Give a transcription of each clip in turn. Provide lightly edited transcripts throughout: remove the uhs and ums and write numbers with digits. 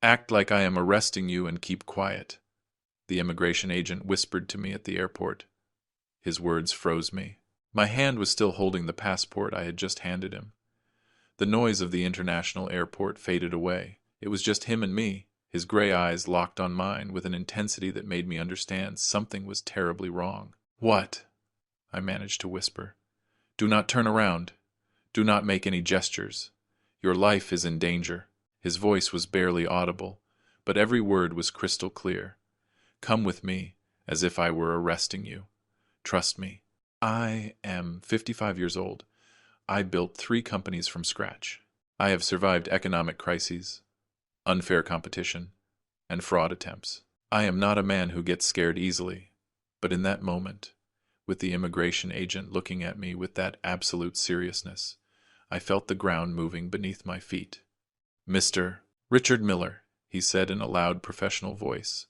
Act like I am arresting you and keep quiet, the immigration agent whispered to me at the airport. His words froze me. My hand was still holding the passport I had just handed him. The noise of the international airport faded away. It was just him and me, his gray eyes locked on mine with an intensity that made me understand something was terribly wrong. "What?" I managed to whisper. "Do not turn around. Do not make any gestures. Your life is in danger." His voice was barely audible, but every word was crystal clear. "Come with me, as if I were arresting you. Trust me. I am 55 years old. I built 3 companies from scratch. I have survived economic crises, unfair competition, and fraud attempts. I am not a man who gets scared easily, but in that moment, with the immigration agent looking at me with that absolute seriousness, I felt the ground moving beneath my feet. "Mr. Richard Miller," he said in a loud professional voice,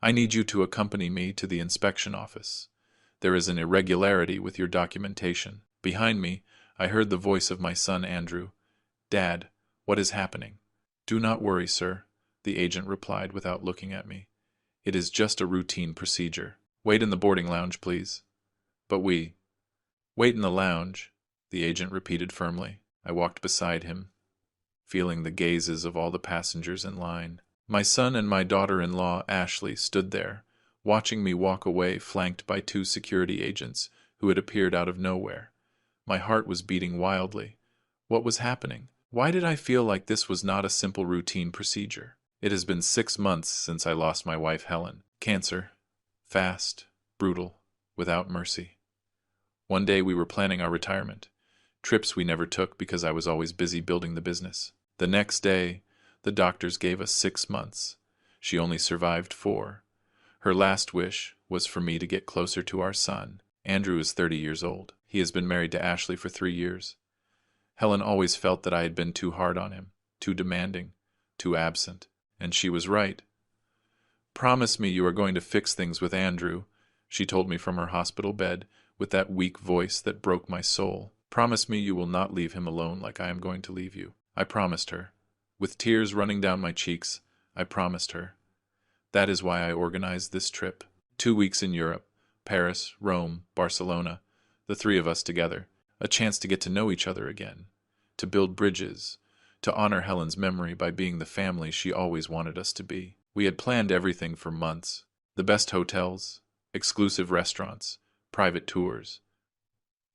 "I need you to accompany me to the inspection office. There is an irregularity with your documentation." Behind me, I heard the voice of my son Andrew. "Dad, what is happening?" "Do not worry, sir," the agent replied without looking at me. "It is just a routine procedure. Wait in the boarding lounge, please." "But we—" "Wait in the lounge," the agent repeated firmly. I walked beside him, feeling the gazes of all the passengers in line. My son and my daughter-in-law, Ashley, stood there, watching me walk away, flanked by 2 security agents who had appeared out of nowhere. My heart was beating wildly. What was happening? Why did I feel like this was not a simple routine procedure? It has been 6 months since I lost my wife Helen. Cancer. Fast, brutal, without mercy. One day we were planning our retirement. Trips we never took because I was always busy building the business. The next day, the doctors gave us 6 months. She only survived 4. Her last wish was for me to get closer to our son. Andrew is 30 years old. He has been married to Ashley for 3 years. Helen always felt that I had been too hard on him, too demanding, too absent, and she was right. "Promise me you are going to fix things with Andrew," she told me from her hospital bed, with that weak voice that broke my soul. "Promise me you will not leave him alone like I am going to leave you." I promised her. With tears running down my cheeks, I promised her. That is why I organized this trip. 2 weeks in Europe, Paris, Rome, Barcelona, the 3 of us together. A chance to get to know each other again, to build bridges, to honor Helen's memory by being the family she always wanted us to be. We had planned everything for months. The best hotels, exclusive restaurants, private tours.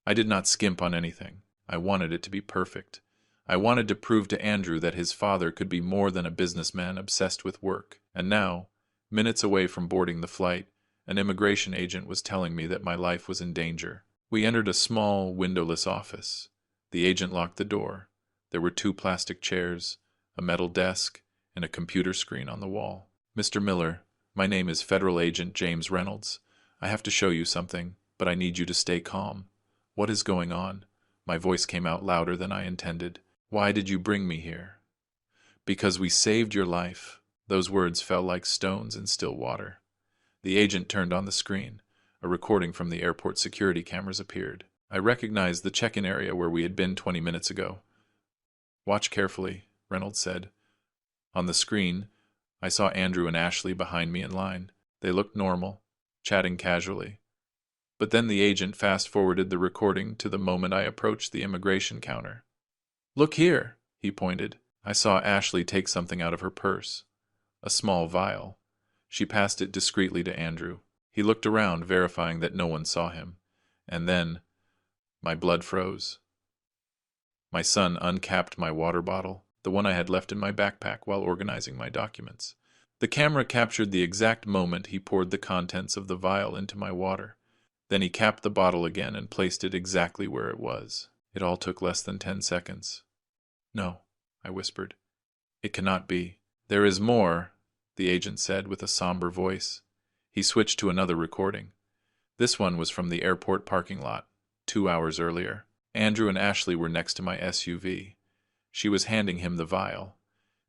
I did not skimp on anything. I wanted it to be perfect. I wanted to prove to Andrew that his father could be more than a businessman obsessed with work. And now, minutes away from boarding the flight, an immigration agent was telling me that my life was in danger. We entered a small, windowless office. The agent locked the door. There were 2 plastic chairs, a metal desk, and a computer screen on the wall. "Mr. Miller, my name is Federal Agent James Reynolds. I have to show you something, but I need you to stay calm." "What is going on?" My voice came out louder than I intended. "Why did you bring me here?" "Because we saved your life." Those words fell like stones in still water. The agent turned on the screen. A recording from the airport security cameras appeared. I recognized the check-in area where we had been 20 minutes ago. "Watch carefully," Reynolds said. On the screen, I saw Andrew and Ashley behind me in line. They looked normal, chatting casually. But then the agent fast-forwarded the recording to the moment I approached the immigration counter. "Look here," he pointed. I saw Ashley take something out of her purse. A small vial. She passed it discreetly to Andrew. He looked around, verifying that no one saw him. And then, my blood froze. My son uncapped my water bottle, the one I had left in my backpack while organizing my documents. The camera captured the exact moment he poured the contents of the vial into my water. Then he capped the bottle again and placed it exactly where it was. It all took less than 10 seconds. "No," I whispered. "It cannot be." "There is more," the agent said with a somber voice. He switched to another recording. This one was from the airport parking lot, 2 hours earlier. Andrew and Ashley were next to my SUV. She was handing him the vial.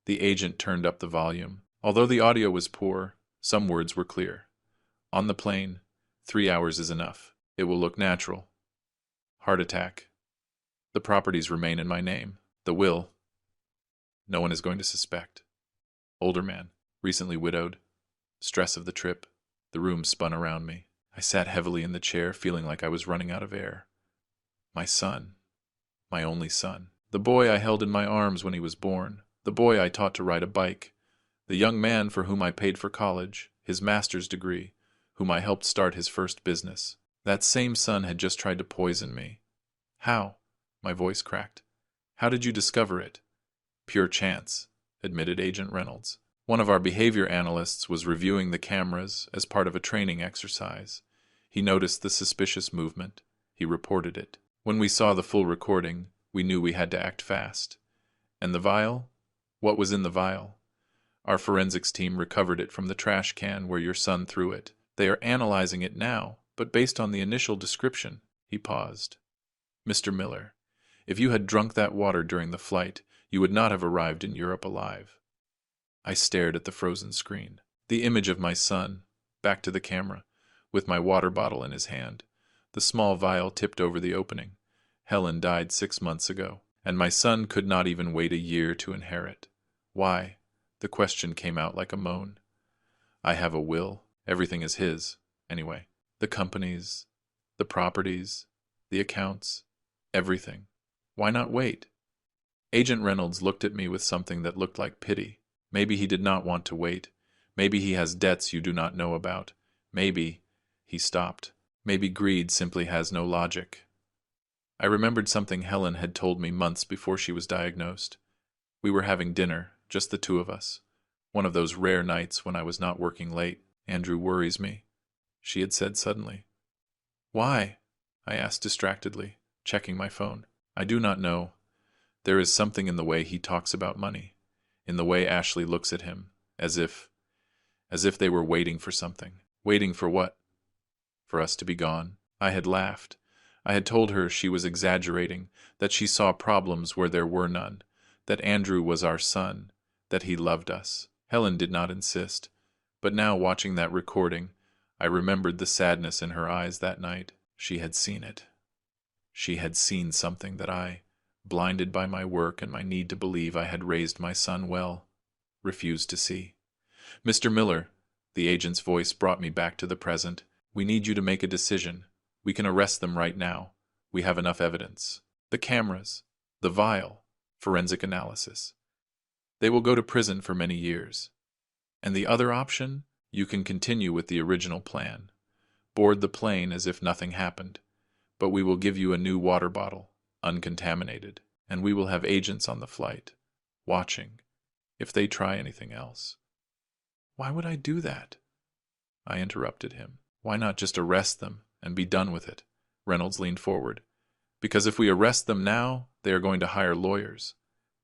The agent turned up the volume. Although the audio was poor, some words were clear. "On the plane, 3 hours is enough. It will look natural. Heart attack. The properties remain in my name. The will. No one is going to suspect. Older man, recently widowed. Stress of the trip. The room spun around me. I sat heavily in the chair, feeling like I was running out of air. My son. My only son. The boy I held in my arms when he was born. The boy I taught to ride a bike. The young man for whom I paid for college, his master's degree, whom I helped start his first business. That same son had just tried to poison me. How? My voice cracked. How did you discover it? Pure chance, admitted Agent Reynolds. One of our behavior analysts was reviewing the cameras as part of a training exercise. He noticed the suspicious movement. He reported it. When we saw the full recording, we knew we had to act fast. And the vial? What was in the vial? Our forensics team recovered it from the trash can where your son threw it. They are analyzing it now, but based on the initial description. He paused. Mr. Miller, if you had drunk that water during the flight, you would not have arrived in Europe alive. I stared at the frozen screen. The image of my son, back to the camera, with my water bottle in his hand. The small vial tipped over the opening. Helen died 6 months ago, and my son could not even wait a year to inherit. Why? The question came out like a moan. I have a will. Everything is his, anyway. The companies, the properties, the accounts, everything. Why not wait? Agent Reynolds looked at me with something that looked like pity. Maybe he did not want to wait. Maybe he has debts you do not know about. Maybe, he stopped. Maybe greed simply has no logic. I remembered something Helen had told me months before she was diagnosed. We were having dinner, just the two of us. One of those rare nights when I was not working late. Andrew worries me, she had said suddenly. Why? I asked distractedly, checking my phone. I do not know. There is something in the way he talks about money, in the way Ashley looks at him, as if they were waiting for something. Waiting for what? For us to be gone. I had laughed. I had told her she was exaggerating, that she saw problems where there were none, that Andrew was our son, that he loved us. Helen did not insist, but now watching that recording, I remembered the sadness in her eyes that night. She had seen it. She had seen something that I, blinded by my work and my need to believe I had raised my son well, refused to see. Mr. Miller, the agent's voice brought me back to the present. We need you to make a decision. We can arrest them right now. We have enough evidence. The cameras, the vial, forensic analysis. They will go to prison for many years. And the other option? You can continue with the original plan. Board the plane as if nothing happened. But we will give you a new water bottle, uncontaminated, and we will have agents on the flight, watching, if they try anything else. Why would I do that? I interrupted him. Why not just arrest them and be done with it? Reynolds leaned forward. Because if we arrest them now, they are going to hire lawyers.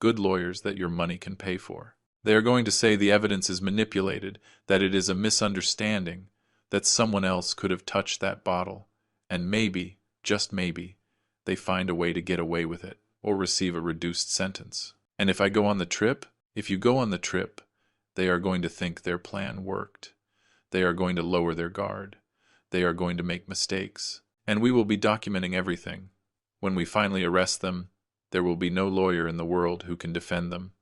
Good lawyers that your money can pay for. They are going to say the evidence is manipulated, that it is a misunderstanding, that someone else could have touched that bottle, and maybe, just maybe, they find a way to get away with it, or receive a reduced sentence. And if I go on the trip, if you go on the trip, they are going to think their plan worked. They are going to lower their guard. They are going to make mistakes. And we will be documenting everything. When we finally arrest them, there will be no lawyer in the world who can defend them.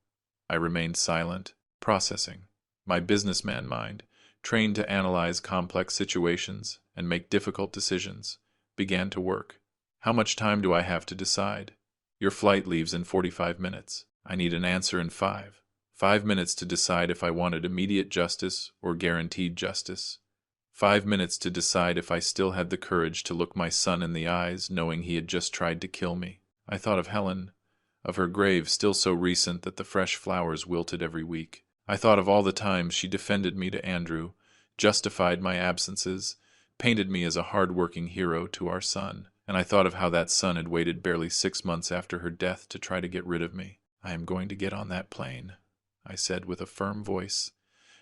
I remained silent, processing. My businessman mind, trained to analyze complex situations and make difficult decisions, began to work. How much time do I have to decide? Your flight leaves in 45 minutes. I need an answer in 5. 5 minutes to decide if I wanted immediate justice or guaranteed justice. 5 minutes to decide if I still had the courage to look my son in the eyes, knowing he had just tried to kill me. I thought of Helen, of her grave still so recent that the fresh flowers wilted every week. I thought of all the times she defended me to Andrew, justified my absences, painted me as a hard-working hero to our son, and I thought of how that son had waited barely 6 months after her death to try to get rid of me. I am going to get on that plane, I said with a firm voice,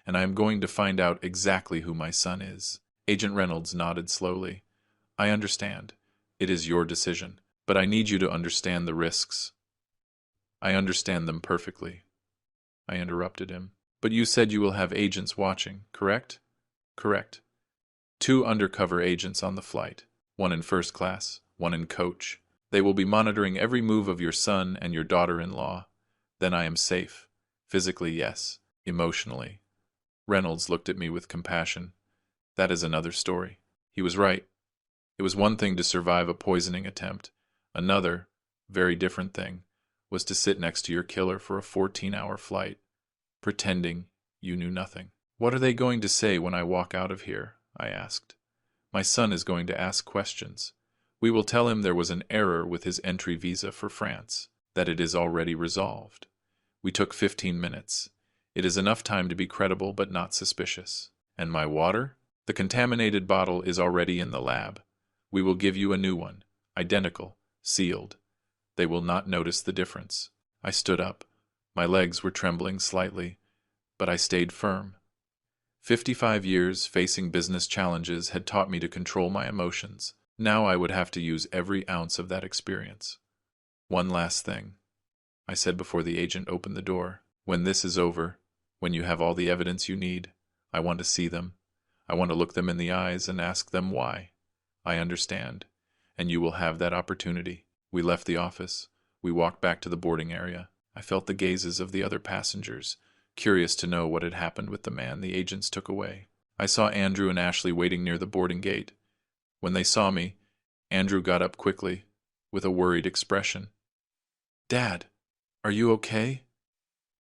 and I am going to find out exactly who my son is. Agent Reynolds nodded slowly. I understand. It is your decision, but I need you to understand the risks. I understand them perfectly. I interrupted him. But you said you will have agents watching, correct? Correct. 2 undercover agents on the flight, 1 in first class, 1 in coach. They will be monitoring every move of your son and your daughter-in-law. Then I am safe. Physically, yes. emotionally. Reynolds looked at me with compassion. That is another story. He was right. It was one thing to survive a poisoning attempt. Another, very different thing, was to sit next to your killer for a 14-hour flight, pretending you knew nothing. What are they going to say when I walk out of here? I asked. My son is going to ask questions. We will tell him there was an error with his entry visa for France, that it is already resolved. We took 15 minutes. It is enough time to be credible but not suspicious. And my water? The contaminated bottle is already in the lab. We will give you a new one, identical, sealed. They will not notice the difference. I stood up. My legs were trembling slightly, but I stayed firm. 55 years facing business challenges had taught me to control my emotions. Now I would have to use every ounce of that experience. One last thing, I said before the agent opened the door. When this is over, when you have all the evidence you need, I want to see them. I want to look them in the eyes and ask them why. I understand, and you will have that opportunity. We left the office. We walked back to the boarding area. I felt the gazes of the other passengers, curious to know what had happened with the man the agents took away. I saw Andrew and Ashley waiting near the boarding gate. When they saw me, Andrew got up quickly, with a worried expression. "Dad, are you okay?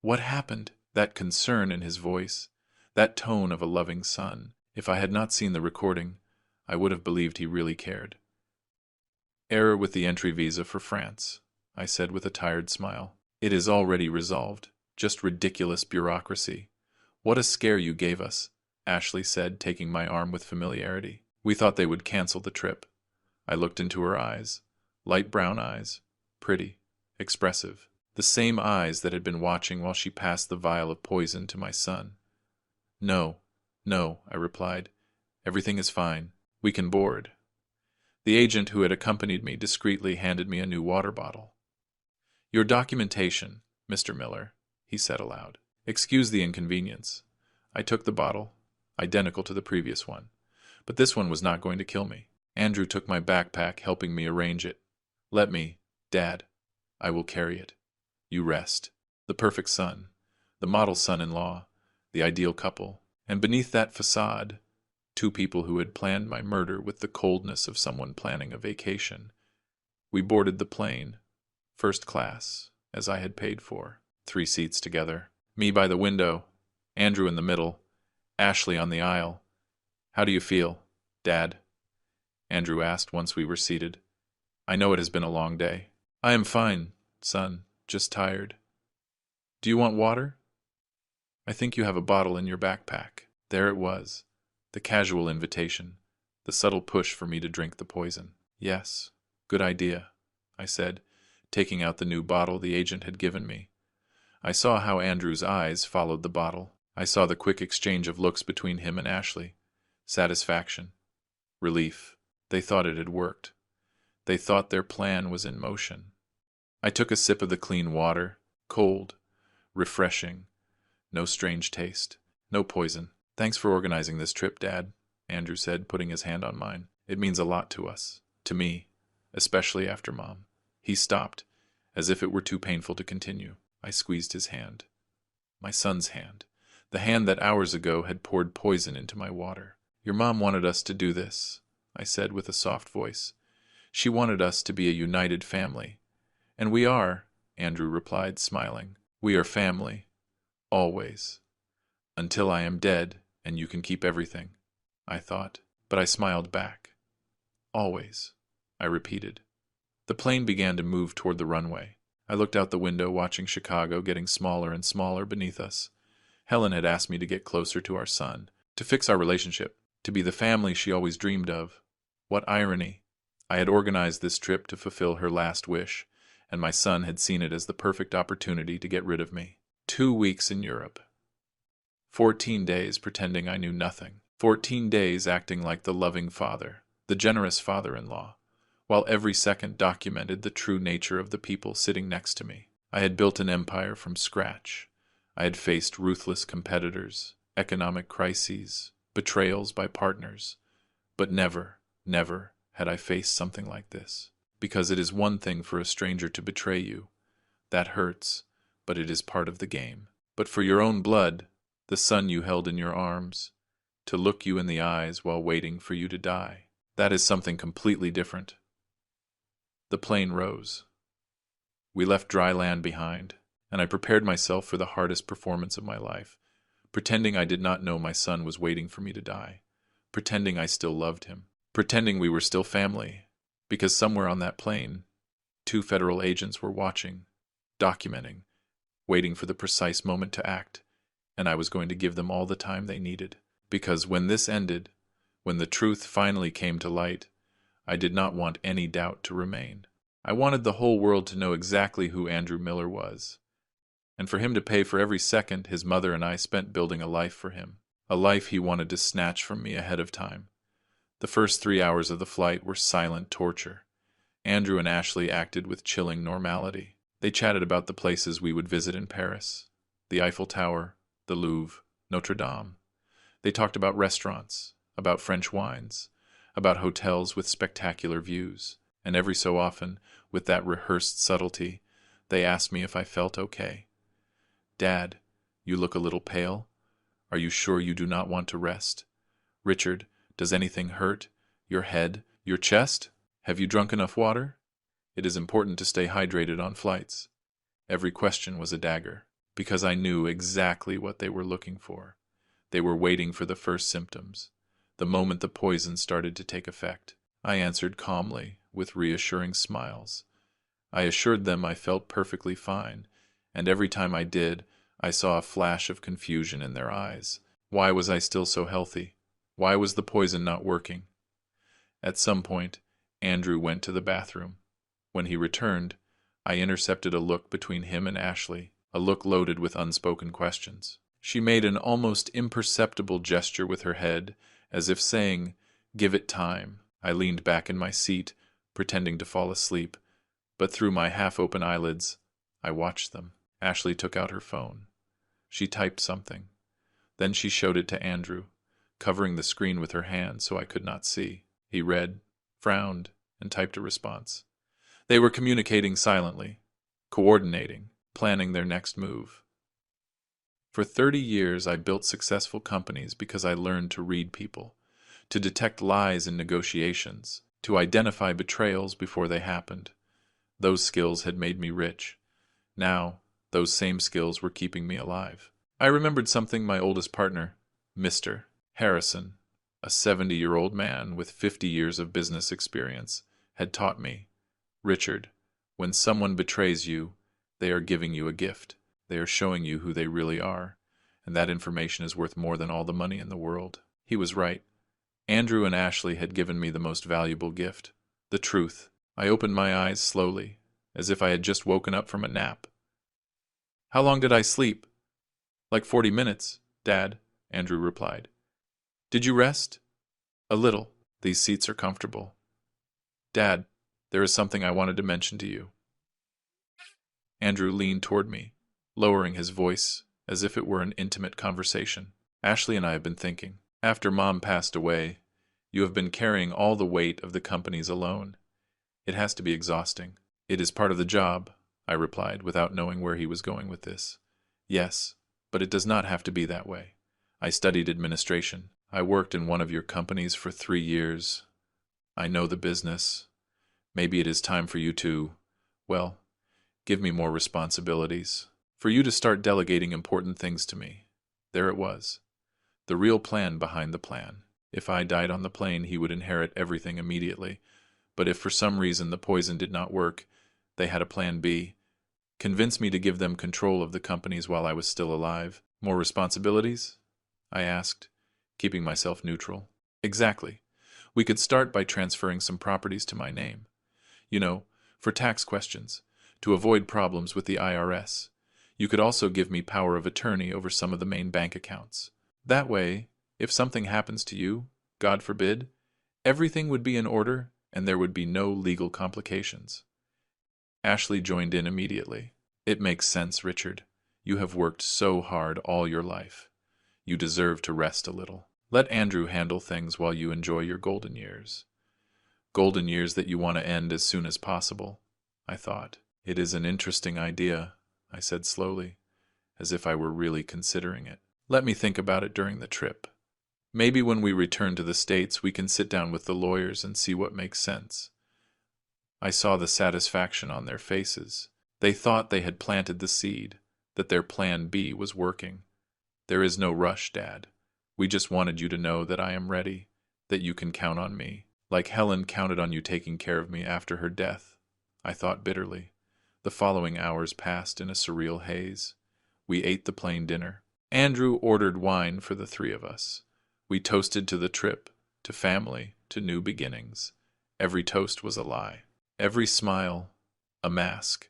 What happened?" That concern in his voice, that tone of a loving son. If I had not seen the recording, I would have believed he really cared. "Error with the entry visa for France," I said with a tired smile. "It is already resolved. Just ridiculous bureaucracy. What a scare you gave us," Ashley said, taking my arm with familiarity. "We thought they would cancel the trip." I looked into her eyes. Light brown eyes. Pretty. Expressive. The same eyes that had been watching while she passed the vial of poison to my son. "No, no," I replied. "Everything is fine. We can board." The agent who had accompanied me discreetly handed me a new water bottle. "Your documentation, Mr. Miller," he said aloud. "Excuse the inconvenience." I took the bottle, identical to the previous one, but this one was not going to kill me. Andrew took my backpack, helping me arrange it. "Let me, Dad. I will carry it. You rest." The perfect son, the model son-in-law, the ideal couple, and beneath that facade, two people who had planned my murder with the coldness of someone planning a vacation. We boarded the plane, first class, as I had paid for, 3 seats together. Me by the window, Andrew in the middle, Ashley on the aisle. "How do you feel, Dad?" Andrew asked once we were seated. "I know it has been a long day." "I am fine, son, just tired." "Do you want water?" "I think you have a bottle in your backpack." There it was, the casual invitation, the subtle push for me to drink the poison. "Yes, good idea," I said, taking out the new bottle the agent had given me. I saw how Andrew's eyes followed the bottle. I saw the quick exchange of looks between him and Ashley. Satisfaction. Relief. They thought it had worked. They thought their plan was in motion. I took a sip of the clean water, cold, refreshing, no strange taste, no poison. "Thanks for organizing this trip, Dad," Andrew said, putting his hand on mine. "It means a lot to us, to me, especially after Mom." He stopped, as if it were too painful to continue. I squeezed his hand. My son's hand, the hand that hours ago had poured poison into my water. "Your mom wanted us to do this," I said with a soft voice. "She wanted us to be a united family. And we are," Andrew replied, smiling. "We are family. Always. Until I am dead and you can keep everything," I thought. But I smiled back. "Always," I repeated. The plane began to move toward the runway. I looked out the window, watching Chicago getting smaller and smaller beneath us. Helen had asked me to get closer to our son, to fix our relationship, to be the family she always dreamed of. What irony! I had organized this trip to fulfill her last wish, and my son had seen it as the perfect opportunity to get rid of me. 2 weeks in Europe. 14 days pretending I knew nothing. 14 days acting like the loving father, the generous father-in-law, while every second documented the true nature of the people sitting next to me. I had built an empire from scratch. I had faced ruthless competitors, economic crises, betrayals by partners, but never, never had I faced something like this. Because it is one thing for a stranger to betray you. That hurts, but it is part of the game. But for your own blood, the son you held in your arms, to look you in the eyes while waiting for you to die. That is something completely different. The plane rose. We left dry land behind, and I prepared myself for the hardest performance of my life, pretending I did not know my son was waiting for me to die, pretending I still loved him, pretending we were still family, because somewhere on that plane, 2 federal agents were watching, documenting, waiting for the precise moment to act, and I was going to give them all the time they needed. Because when this ended, when the truth finally came to light, I did not want any doubt to remain. I wanted the whole world to know exactly who Andrew Miller was, and for him to pay for every second his mother and I spent building a life for him, a life he wanted to snatch from me ahead of time. The first 3 hours of the flight were silent torture. Andrew and Ashley acted with chilling normality. They chatted about the places we would visit in Paris, the Eiffel Tower, the Louvre, Notre Dame. They talked about restaurants, about French wines, about hotels with spectacular views, and every so often, with that rehearsed subtlety, they asked me if I felt okay. "Dad, you look a little pale. Are you sure you do not want to rest? Richard, does anything hurt? Your head? Your chest? Have you drunk enough water? It is important to stay hydrated on flights." Every question was a dagger, because I knew exactly what they were looking for. They were waiting for the first symptoms, the moment the poison started to take effect. I answered calmly, with reassuring smiles. I assured them I felt perfectly fine, and every time I did, I saw a flash of confusion in their eyes. Why was I still so healthy? Why was the poison not working? At some point, Andrew went to the bathroom. When he returned, I intercepted a look between him and Ashley, a look loaded with unspoken questions. She made an almost imperceptible gesture with her head, as if saying, "Give it time." I leaned back in my seat, pretending to fall asleep, but through my half-open eyelids, I watched them. Ashley took out her phone. She typed something. Then she showed it to Andrew, covering the screen with her hand so I could not see. He read, frowned, and typed a response. They were communicating silently, coordinating, planning their next move. For 30 years, I built successful companies because I learned to read people, to detect lies in negotiations, to identify betrayals before they happened. Those skills had made me rich. Now, those same skills were keeping me alive. I remembered something my oldest partner, Mr. Harrison, a 70-year-old man with 50 years of business experience, had taught me. Richard, when someone betrays you, they are giving you a gift. They are showing you who they really are, and that information is worth more than all the money in the world. He was right. Andrew and Ashley had given me the most valuable gift, the truth. I opened my eyes slowly, as if I had just woken up from a nap. "How long did I sleep?" "Like 40 minutes, Dad," Andrew replied. "Did you rest?" "A little. These seats are comfortable." "Dad, there is something I wanted to mention to you." Andrew leaned toward me, lowering his voice as if it were an intimate conversation. "Ashley and I have been thinking. After Mom passed away, you have been carrying all the weight of the companies alone. It has to be exhausting." "It is part of the job," I replied, without knowing where he was going with this. "Yes, but it does not have to be that way. I studied administration. I worked in one of your companies for 3 years. I know the business. Maybe it is time for you to, well, give me more responsibilities. For you to start delegating important things to me." There it was. The real plan behind the plan. If I died on the plane, he would inherit everything immediately. But if for some reason the poison did not work, they had a plan B. Convince me to give them control of the companies while I was still alive. "More responsibilities?" I asked, keeping myself neutral. "Exactly. We could start by transferring some properties to my name. You know, for tax questions, to avoid problems with the IRS. You could also give me power of attorney over some of the main bank accounts. That way, if something happens to you, God forbid, everything would be in order and there would be no legal complications." Ashley joined in immediately. "It makes sense, Richard. You have worked so hard all your life. You deserve to rest a little. Let Andrew handle things while you enjoy your golden years. Golden years that you want to end as soon as possible," I thought. "It is an interesting idea," I said slowly, as if I were really considering it. Let me think about it during the trip. Maybe when we return to the States, we can sit down with the lawyers and see what makes sense. I saw the satisfaction on their faces. They thought they had planted the seed, that their plan B was working. There is no rush, Dad. We just wanted you to know that I am ready, that you can count on me, like Helen counted on you taking care of me after her death. I thought bitterly. The following hours passed in a surreal haze. We ate the plain dinner. Andrew ordered wine for the three of us. We toasted to the trip, to family, to new beginnings. Every toast was a lie. Every smile, a mask.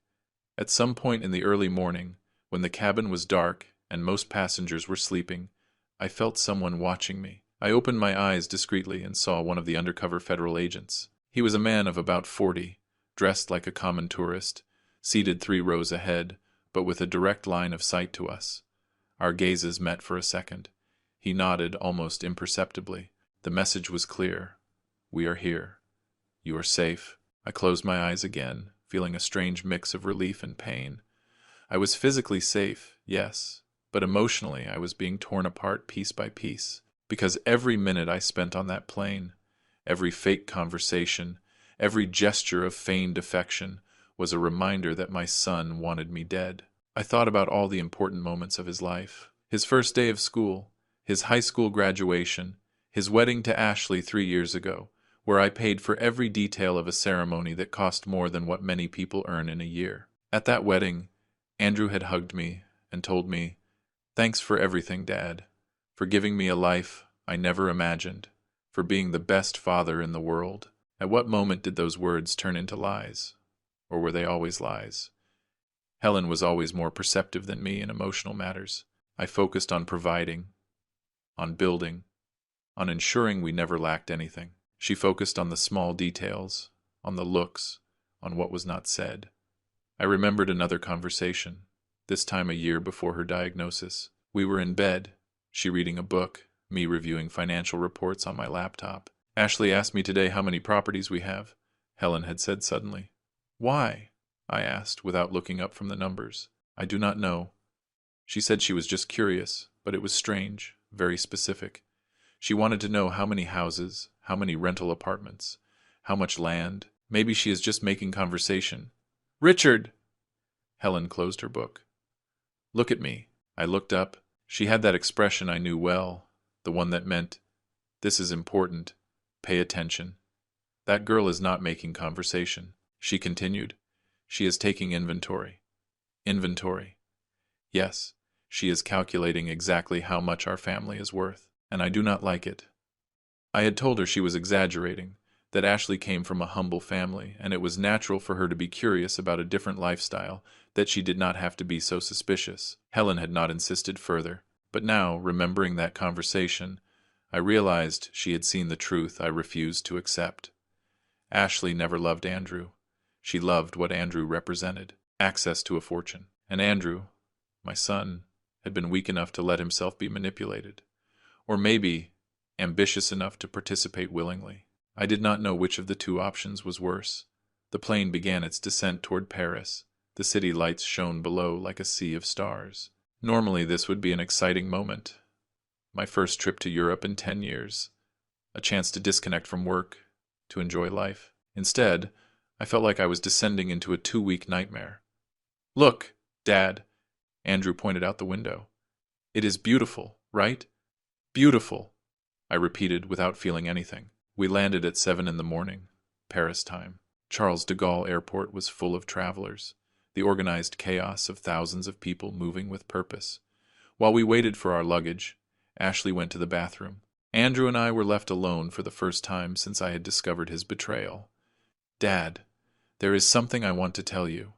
At some point in the early morning, when the cabin was dark and most passengers were sleeping, I felt someone watching me. I opened my eyes discreetly and saw one of the undercover federal agents. He was a man of about 40, dressed like a common tourist, seated 3 rows ahead, but with a direct line of sight to us. Our gazes met for a second. He nodded almost imperceptibly. The message was clear. We are here. You are safe. I closed my eyes again, feeling a strange mix of relief and pain. I was physically safe, yes, but emotionally I was being torn apart piece by piece, because every minute I spent on that plane, every fake conversation, every gesture of feigned affection, was a reminder that my son wanted me dead. I thought about all the important moments of his life. His first day of school, his high school graduation, his wedding to Ashley 3 years ago, where I paid for every detail of a ceremony that cost more than what many people earn in a year. At that wedding, Andrew had hugged me and told me, "Thanks for everything, Dad, for giving me a life I never imagined, for being the best father in the world." At what moment did those words turn into lies? Or were they always lies? Helen was always more perceptive than me in emotional matters. I focused on providing, on building, on ensuring we never lacked anything. She focused on the small details, on the looks, on what was not said. I remembered another conversation, this time a year before her diagnosis. We were in bed, she reading a book, me reviewing financial reports on my laptop. "Ashley asked me today how many properties we have," Helen had said suddenly. "Why?" I asked, without looking up from the numbers. "I do not know." She said she was just curious, but it was strange, very specific. She wanted to know how many houses, how many rental apartments, how much land. Maybe she is just making conversation. "Richard!" Helen closed her book. "Look at me." I looked up. She had that expression I knew well, the one that meant, "This is important. Pay attention." "That girl is not making conversation," she continued. "She is taking inventory." Inventory. Yes, she is calculating exactly how much our family is worth, and I do not like it. I had told her she was exaggerating, that Ashley came from a humble family, and it was natural for her to be curious about a different lifestyle, that she did not have to be so suspicious. Helen had not insisted further, but now, remembering that conversation, I realized she had seen the truth I refused to accept. Ashley never loved Andrew. She loved what Andrew represented, access to a fortune. And Andrew, my son, had been weak enough to let himself be manipulated. Or maybe ambitious enough to participate willingly. I did not know which of the 2 options was worse. The plane began its descent toward Paris. The city lights shone below like a sea of stars. Normally this would be an exciting moment. My first trip to Europe in 10 years. A chance to disconnect from work, to enjoy life. Instead, I felt like I was descending into a 2-week nightmare. "Look, Dad," Andrew pointed out the window. "It is beautiful, right? Beautiful," I repeated without feeling anything. We landed at 7 in the morning, Paris time. Charles de Gaulle Airport was full of travelers, the organized chaos of thousands of people moving with purpose. While we waited for our luggage, Ashley went to the bathroom. Andrew and I were left alone for the first time since I had discovered his betrayal. "Dad, there is something I want to tell you."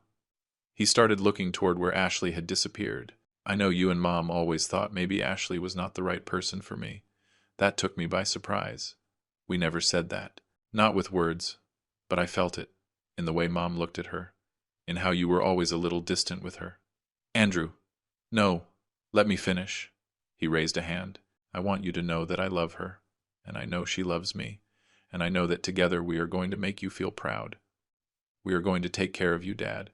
He started looking toward where Ashley had disappeared. "I know you and Mom always thought maybe Ashley was not the right person for me. That took me by surprise. We never said that. Not with words, but I felt it, in the way Mom looked at her, in how you were always a little distant with her." "Andrew, no, let me finish." He raised a hand. "I want you to know that I love her, and I know she loves me, and I know that together we are going to make you feel proud. We are going to take care of you, Dad,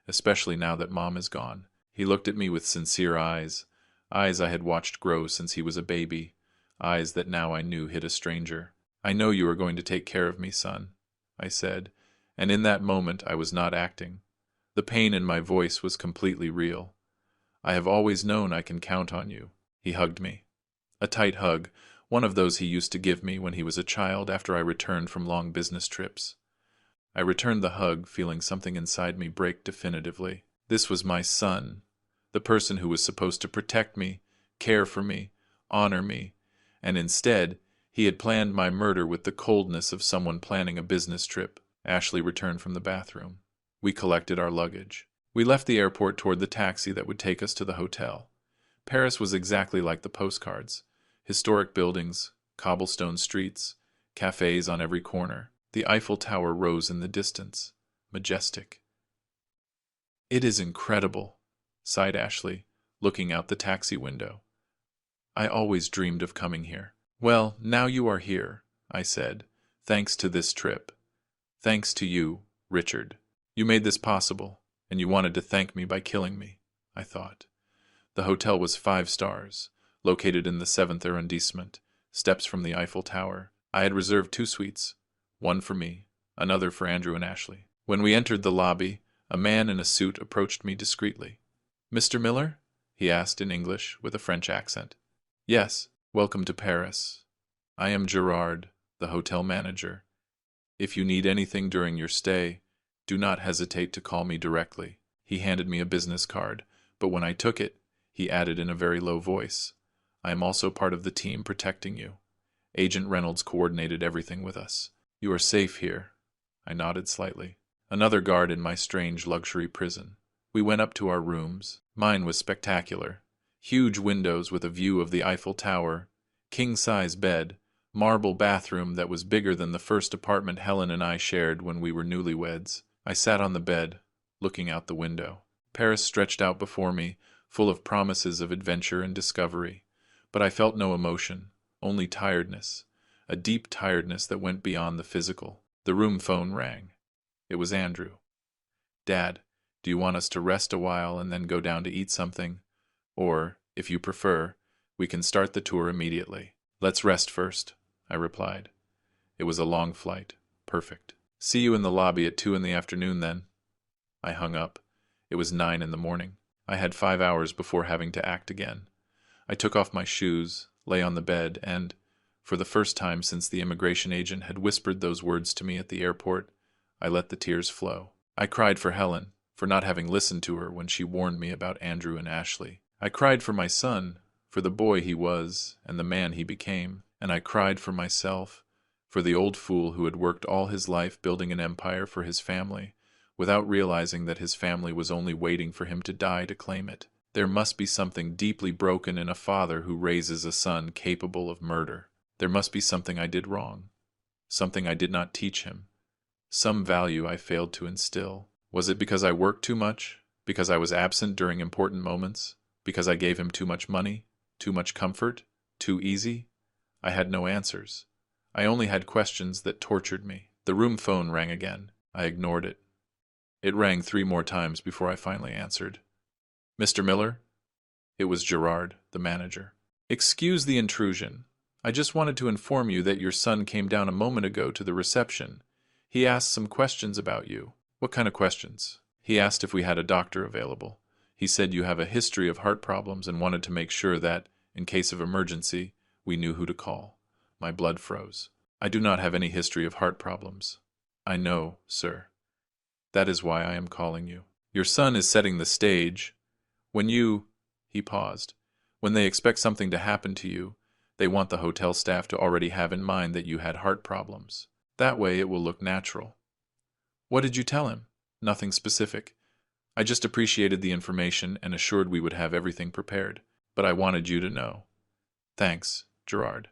especially now that Mom is gone." He looked at me with sincere eyes, eyes I had watched grow since he was a baby, eyes that now I knew hid a stranger. "I know you are going to take care of me, son," I said, and in that moment I was not acting. The pain in my voice was completely real. "I have always known I can count on you." He hugged me. A tight hug, one of those he used to give me when he was a child after I returned from long business trips. I returned the hug, feeling something inside me break definitively. This was my son, the person who was supposed to protect me, care for me, honor me, and instead, he had planned my murder with the coldness of someone planning a business trip. Ashley returned from the bathroom. We collected our luggage. We left the airport toward the taxi that would take us to the hotel. Paris was exactly like the postcards. Historic buildings, cobblestone streets, cafes on every corner. The Eiffel Tower rose in the distance, majestic. "It is incredible," sighed Ashley, looking out the taxi window. "I always dreamed of coming here." "Well, now you are here," I said, "thanks to this trip. Thanks to you, Richard. You made this possible, and you wanted to thank me by killing me," I thought. The hotel was 5 stars, located in the 7th arrondissement, steps from the Eiffel Tower. I had reserved 2 suites, one for me, another for Andrew and Ashley. When we entered the lobby, a man in a suit approached me discreetly. "Mr. Miller?" he asked in English with a French accent. "Yes, welcome to Paris. I am Gerard, the hotel manager. If you need anything during your stay, do not hesitate to call me directly." He handed me a business card, but when I took it, he added in a very low voice, "I am also part of the team protecting you. Agent Reynolds coordinated everything with us. You are safe here." I nodded slightly. Another guard in my strange luxury prison. We went up to our rooms. Mine was spectacular. Huge windows with a view of the Eiffel Tower, king-size bed, marble bathroom that was bigger than the first apartment Helen and I shared when we were newlyweds. I sat on the bed, looking out the window. Paris stretched out before me, full of promises of adventure and discovery. But I felt no emotion, only tiredness, a deep tiredness that went beyond the physical. The room phone rang. It was Andrew. "Dad, do you want us to rest a while and then go down to eat something? Or, if you prefer, we can start the tour immediately." "Let's rest first," I replied. It was a long flight. Perfect. "See you in the lobby at 2 in the afternoon, then." I hung up. It was 9 in the morning. I had 5 hours before having to act again. I took off my shoes, lay on the bed, and, for the first time since the immigration agent had whispered those words to me at the airport, I let the tears flow. I cried for Helen, for not having listened to her when she warned me about Andrew and Ashley. I cried for my son, for the boy he was and the man he became. And I cried for myself, for the old fool who had worked all his life building an empire for his family, without realizing that his family was only waiting for him to die to claim it. There must be something deeply broken in a father who raises a son capable of murder. There must be something I did wrong, something I did not teach him, some value I failed to instill. Was it because I worked too much? Because I was absent during important moments? Because I gave him too much money? Too much comfort? Too easy? I had no answers. I only had questions that tortured me. The room phone rang again. I ignored it. It rang 3 more times before I finally answered. "Mr. Miller?" It was Gerard, the manager. "Excuse the intrusion. I just wanted to inform you that your son came down a moment ago to the reception. He asked some questions about you." "What kind of questions?" "He asked if we had a doctor available. He said you have a history of heart problems and wanted to make sure that, in case of emergency, we knew who to call." My blood froze. "I do not have any history of heart problems." "I know, sir. That is why I am calling you. Your son is setting the stage. When you—" He paused. "When they expect something to happen to you, they want the hotel staff to already have in mind that you had heart problems. That way it will look natural." "What did you tell him?" "Nothing specific. I just appreciated the information and assured we would have everything prepared. But I wanted you to know." "Thanks, Gerard."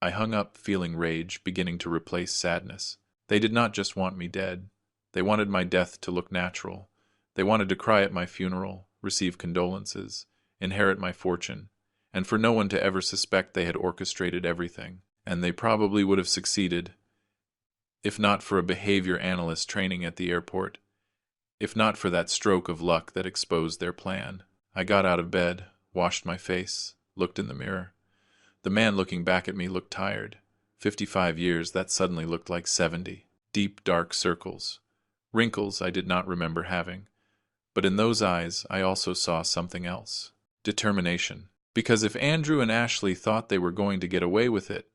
I hung up, feeling rage beginning to replace sadness. They did not just want me dead. They wanted my death to look natural. They wanted to cry at my funeral, receive condolences, inherit my fortune, and for no one to ever suspect they had orchestrated everything. And they probably would have succeeded, if not for a behavior analyst training at the airport, if not for that stroke of luck that exposed their plan. I got out of bed, washed my face, looked in the mirror. The man looking back at me looked tired. 55 years, that suddenly looked like 70. Deep, dark circles. Wrinkles I did not remember having. But in those eyes, I also saw something else. Determination. Because if Andrew and Ashley thought they were going to get away with it,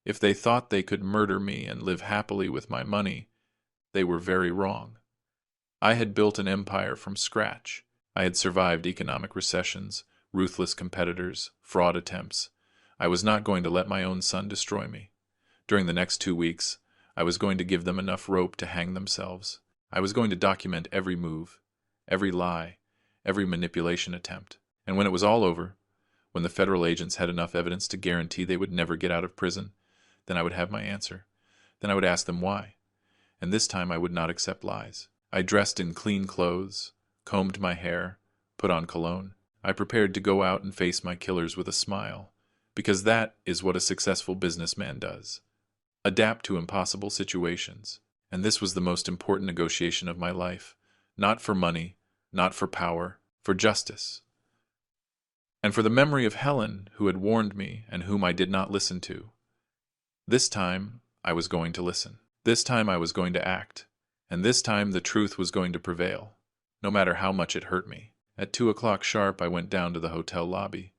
if they thought they could murder me and live happily with my money, they were very wrong. I had built an empire from scratch. I had survived economic recessions, ruthless competitors, fraud attempts. I was not going to let my own son destroy me. During the next 2 weeks, I was going to give them enough rope to hang themselves. I was going to document every move, every lie, every manipulation attempt. And when it was all over, when the federal agents had enough evidence to guarantee they would never get out of prison, then I would have my answer. Then I would ask them why. And this time I would not accept lies. I dressed in clean clothes, combed my hair, put on cologne. I prepared to go out and face my killers with a smile, because that is what a successful businessman does. Adapt to impossible situations. And this was the most important negotiation of my life. Not for money, not for power, for justice. And for the memory of Helen, who had warned me and whom I did not listen to. This time, I was going to listen. This time I was going to act. And this time the truth was going to prevail, no matter how much it hurt me. At 2 o'clock sharp, I went down to the hotel lobby.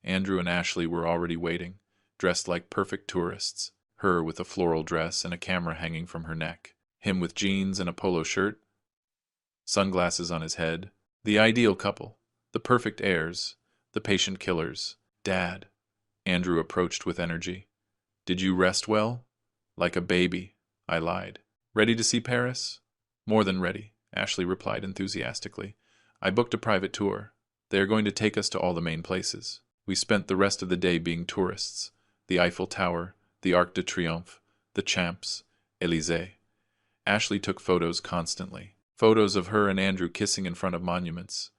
Andrew and Ashley were already waiting, dressed like perfect tourists. Her with a floral dress and a camera hanging from her neck. Him with jeans and a polo shirt, sunglasses on his head. The ideal couple, the perfect heirs, the patient killers. Dad, Andrew approached with energy. Did you rest well? Like a baby, I lied. Ready to see Paris? More than ready, Ashley replied enthusiastically. I booked a private tour. They are going to take us to all the main places. We spent the rest of the day being tourists. The Eiffel Tower, the Arc de Triomphe, the Champs, Élysée. Ashley took photos constantly. Photos of her and Andrew kissing in front of monuments.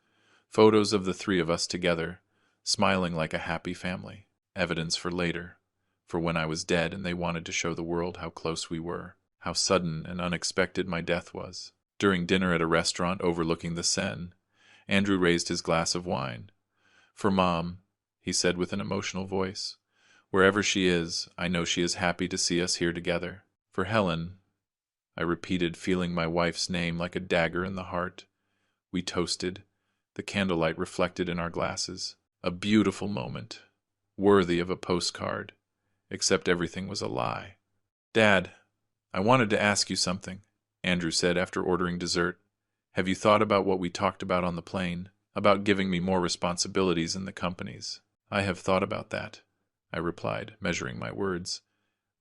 Photos of the three of us together, smiling like a happy family. Evidence for later, for when I was dead and they wanted to show the world how close we were, how sudden and unexpected my death was. During dinner at a restaurant overlooking the Seine, Andrew raised his glass of wine. For Mom, he said with an emotional voice. Wherever she is, I know she is happy to see us here together. For Helen, I repeated, feeling my wife's name like a dagger in the heart. We toasted, the candlelight reflected in our glasses. A beautiful moment, worthy of a postcard, except everything was a lie. Dad, I wanted to ask you something, Andrew said after ordering dessert. Have you thought about what we talked about on the plane, about giving me more responsibilities in the companies? I have thought about that, I replied, measuring my words.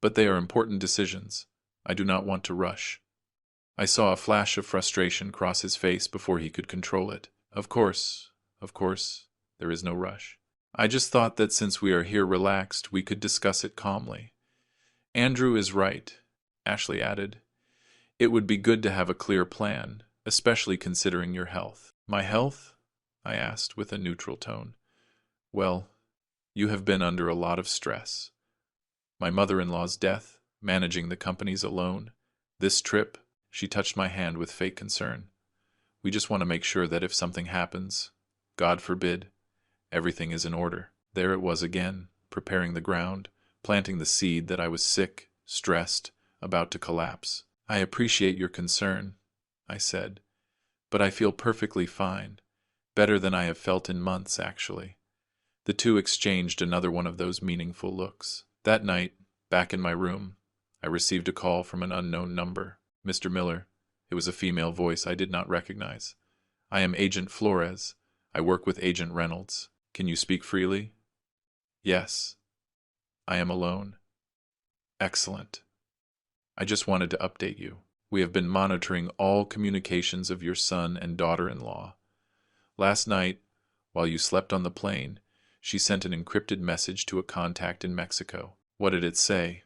But they are important decisions. I do not want to rush. I saw a flash of frustration cross his face before he could control it. Of course, there is no rush. I just thought that since we are here relaxed, we could discuss it calmly. Andrew is right, Ashley added. It would be good to have a clear plan, especially considering your health. My health? I asked with a neutral tone. Well, you have been under a lot of stress. My mother-in-law's death, managing the companies alone. This trip, she touched my hand with fake concern. We just want to make sure that if something happens, God forbid, everything is in order. There it was again, preparing the ground, planting the seed that I was sick, stressed, about to collapse. I appreciate your concern, I said, but I feel perfectly fine, better than I have felt in months, actually. The two exchanged another one of those meaningful looks. That night, back in my room, I received a call from an unknown number. Mr. Miller. It was a female voice I did not recognize. I am Agent Flores. I work with Agent Reynolds. Can you speak freely? Yes. I am alone. Excellent. I just wanted to update you. We have been monitoring all communications of your son and daughter-in-law. Last night, while you slept on the plane, she sent an encrypted message to a contact in Mexico. What did it say?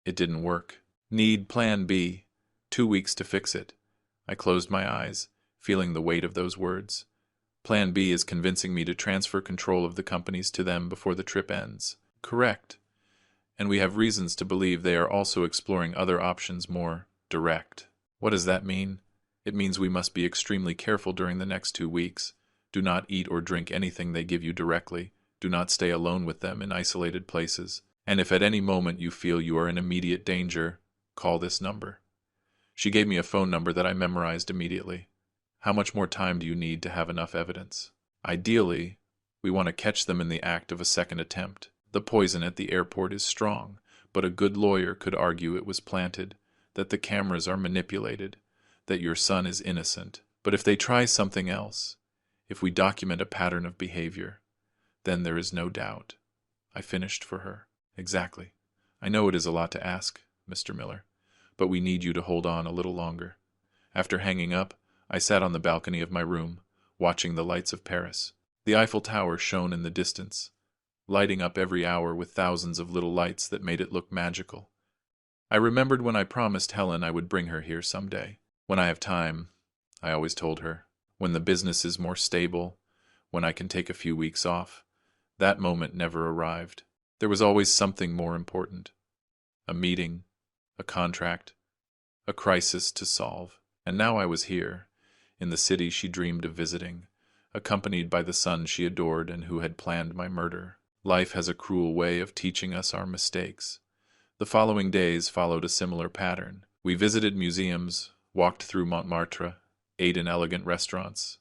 It didn't work. Need Plan B. 2 weeks to fix it. I closed my eyes, feeling the weight of those words. Plan B is convincing me to transfer control of the companies to them before the trip ends. Correct. And we have reasons to believe they are also exploring other options more direct. What does that mean? It means we must be extremely careful during the next 2 weeks, Do not eat or drink anything they give you directly. Do not stay alone with them in isolated places. And if at any moment you feel you are in immediate danger, call this number. She gave me a phone number that I memorized immediately. How much more time do you need to have enough evidence? Ideally, we want to catch them in the act of a second attempt. The poison at the airport is strong, but a good lawyer could argue it was planted, that the cameras are manipulated, that your son is innocent. But if they try something else, if we document a pattern of behavior, then there is no doubt. I finished for her. Exactly. I know it is a lot to ask, Mr. Miller, but we need you to hold on a little longer. After hanging up, I sat on the balcony of my room, watching the lights of Paris. The Eiffel Tower shone in the distance, lighting up every hour with thousands of little lights that made it look magical. I remembered when I promised Helen I would bring her here someday. When I have time, I always told her. When the business is more stable, when I can take a few weeks off. That moment never arrived. There was always something more important. A meeting, a contract, a crisis to solve. And now I was here, in the city she dreamed of visiting, accompanied by the son she adored and who had planned my murder. Life has a cruel way of teaching us our mistakes. The following days followed a similar pattern. We visited museums, walked through Montmartre, ate in elegant restaurants,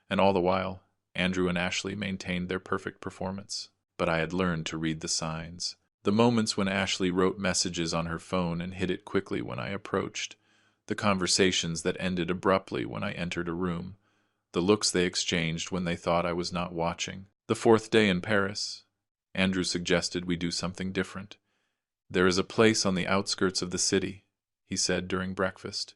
and all the while, Andrew and Ashley maintained their perfect performance. But I had learned to read the signs. The moments when Ashley wrote messages on her phone and hid it quickly when I approached, the conversations that ended abruptly when I entered a room, the looks they exchanged when they thought I was not watching. The fourth day in Paris, Andrew suggested we do something different. There is a place on the outskirts of the city, he said during breakfast.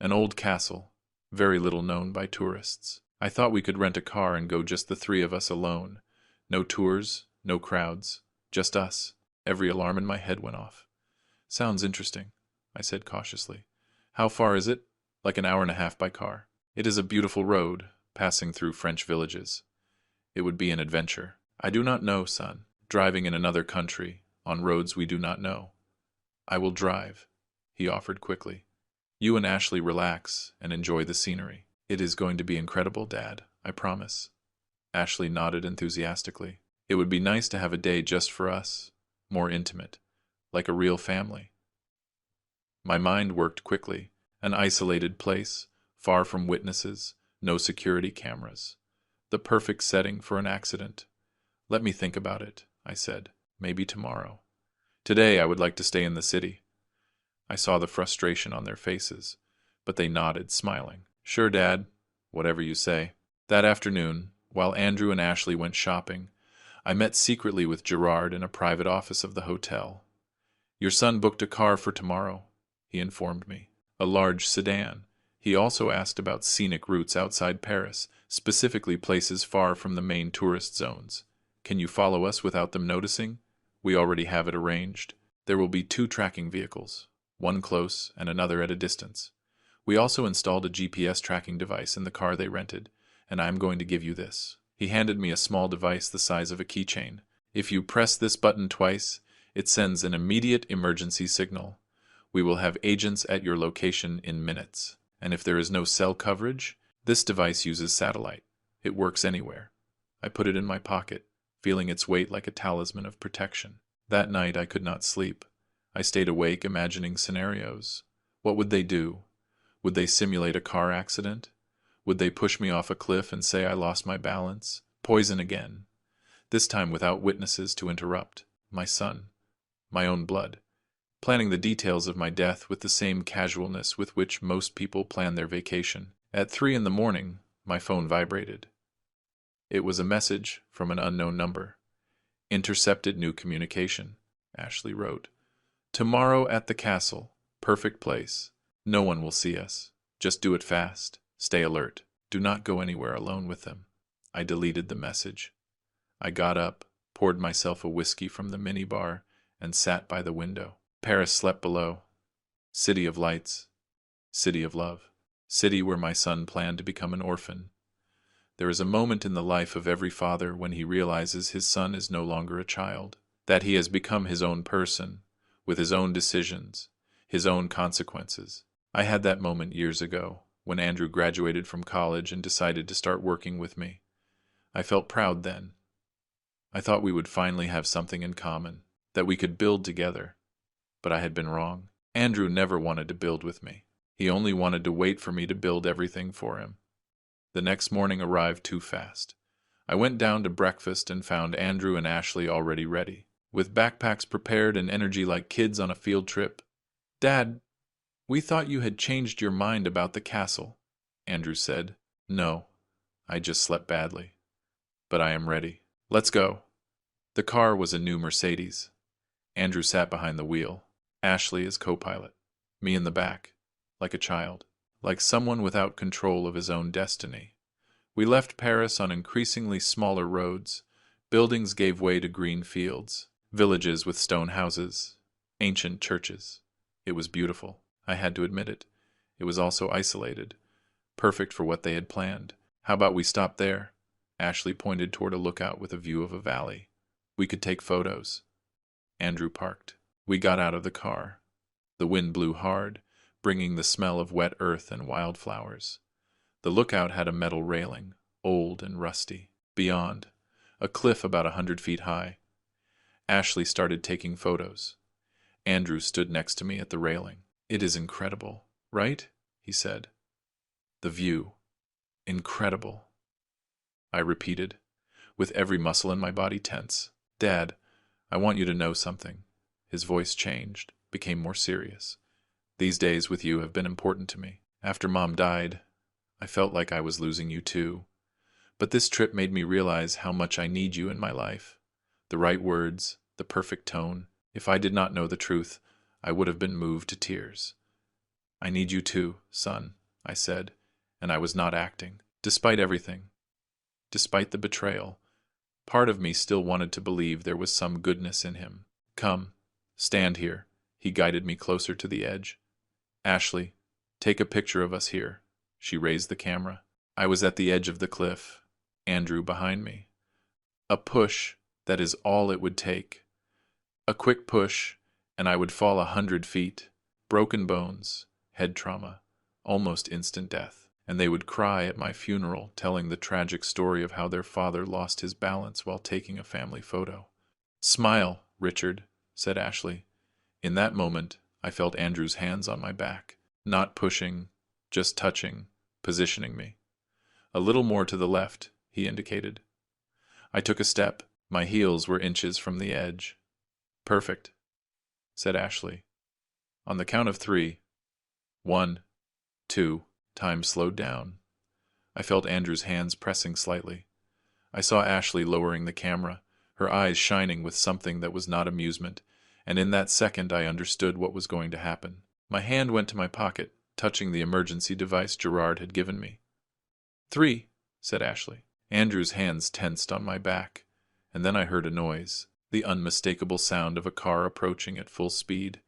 An old castle, very little known by tourists. I thought we could rent a car and go just the three of us alone. No tours, no crowds, just us. Every alarm in my head went off. Sounds interesting, I said cautiously. How far is it? Like an hour and a half by car. It is a beautiful road, passing through French villages. It would be an adventure. I do not know, son. Driving in another country, on roads we do not know. I will drive, he offered quickly. You and Ashley relax and enjoy the scenery. It is going to be incredible, Dad, I promise. Ashley nodded enthusiastically. It would be nice to have a day just for us, more intimate, like a real family. My mind worked quickly. An isolated place, far from witnesses, no security cameras. The perfect setting for an accident. Let me think about it, I said. Maybe tomorrow. Today I would like to stay in the city. I saw the frustration on their faces, but they nodded, smiling. Sure, Dad. Whatever you say. That afternoon, while Andrew and Ashley went shopping, I met secretly with Gerard in a private office of the hotel. Your son booked a car for tomorrow, he informed me. A large sedan. He also asked about scenic routes outside Paris, specifically places far from the main tourist zones. Can you follow us without them noticing? We already have it arranged. There will be 2 tracking vehicles, one close and another at a distance. We also installed a GPS tracking device in the car they rented, and I am going to give you this. He handed me a small device the size of a keychain. If you press this button twice, it sends an immediate emergency signal. We will have agents at your location in minutes. And if there is no cell coverage, this device uses satellite. It works anywhere. I put it in my pocket, feeling its weight like a talisman of protection. That night I could not sleep. I stayed awake imagining scenarios. What would they do? Would they simulate a car accident? Would they push me off a cliff and say I lost my balance? Poison again. This time without witnesses to interrupt. My son. My own blood. Planning the details of my death with the same casualness with which most people plan their vacation. At 3 a.m, my phone vibrated. It was a message from an unknown number. Intercepted new communication, Ashley wrote. Tomorrow at the castle. Perfect place. No one will see us. Just do it fast. Stay alert. Do not go anywhere alone with them. I deleted the message. I got up, poured myself a whiskey from the minibar, and sat by the window. Paris slept below. City of lights. City of love. City where my son planned to become an orphan. There is a moment in the life of every father when he realizes his son is no longer a child, that he has become his own person, with his own decisions, his own consequences. I had that moment years ago, when Andrew graduated from college and decided to start working with me. I felt proud then. I thought we would finally have something in common, that we could build together. But I had been wrong. Andrew never wanted to build with me. He only wanted to wait for me to build everything for him. The next morning arrived too fast. I went down to breakfast and found Andrew and Ashley already ready, with backpacks prepared and energy like kids on a field trip. "Dad, we thought you had changed your mind about the castle," Andrew said. "No, I just slept badly. But I am ready. Let's go." The car was a new Mercedes. Andrew sat behind the wheel, Ashley as co-pilot, me in the back, like a child, like someone without control of his own destiny. We left Paris on increasingly smaller roads. Buildings gave way to green fields, villages with stone houses, ancient churches. It was beautiful. I had to admit it. It was also isolated, perfect for what they had planned. "How about we stop there?" Ashley pointed toward a lookout with a view of a valley. "We could take photos." Andrew parked. We got out of the car. The wind blew hard, bringing the smell of wet earth and wildflowers. The lookout had a metal railing, old and rusty. Beyond, a cliff about 100 feet high. Ashley started taking photos. Andrew stood next to me at the railing. "It is incredible, right?" he said. "The view. Incredible," I repeated, with every muscle in my body tense. "Dad, I want you to know something." His voice changed, became more serious. "These days with you have been important to me. After Mom died, I felt like I was losing you too. But this trip made me realize how much I need you in my life. The right words, the perfect tone. If I did not know the truth, I would have been moved to tears. I need you too, son," I said, and I was not acting. Despite everything, despite the betrayal, part of me still wanted to believe there was some goodness in him. "Come, stand here." He guided me closer to the edge. "Ashley, take a picture of us here." She raised the camera. I was at the edge of the cliff, Andrew behind me. A push, that is all it would take. A quick push, and I would fall 100 feet. Broken bones, head trauma, almost instant death. And they would cry at my funeral, telling the tragic story of how their father lost his balance while taking a family photo. "Smile, Richard," said Ashley. In that moment, I felt Andrew's hands on my back, not pushing, just touching, positioning me. "A little more to the left," he indicated. I took a step. My heels were inches from the edge. "Perfect," said Ashley. "On the count of 3. 1, 2, time slowed down. I felt Andrew's hands pressing slightly. I saw Ashley lowering the camera, her eyes shining with something that was not amusement, and in that second I understood what was going to happen. My hand went to my pocket, touching the emergency device Gerard had given me. 3, said Ashley. Andrew's hands tensed on my back, and then I heard a noise, the unmistakable sound of a car approaching at full speed.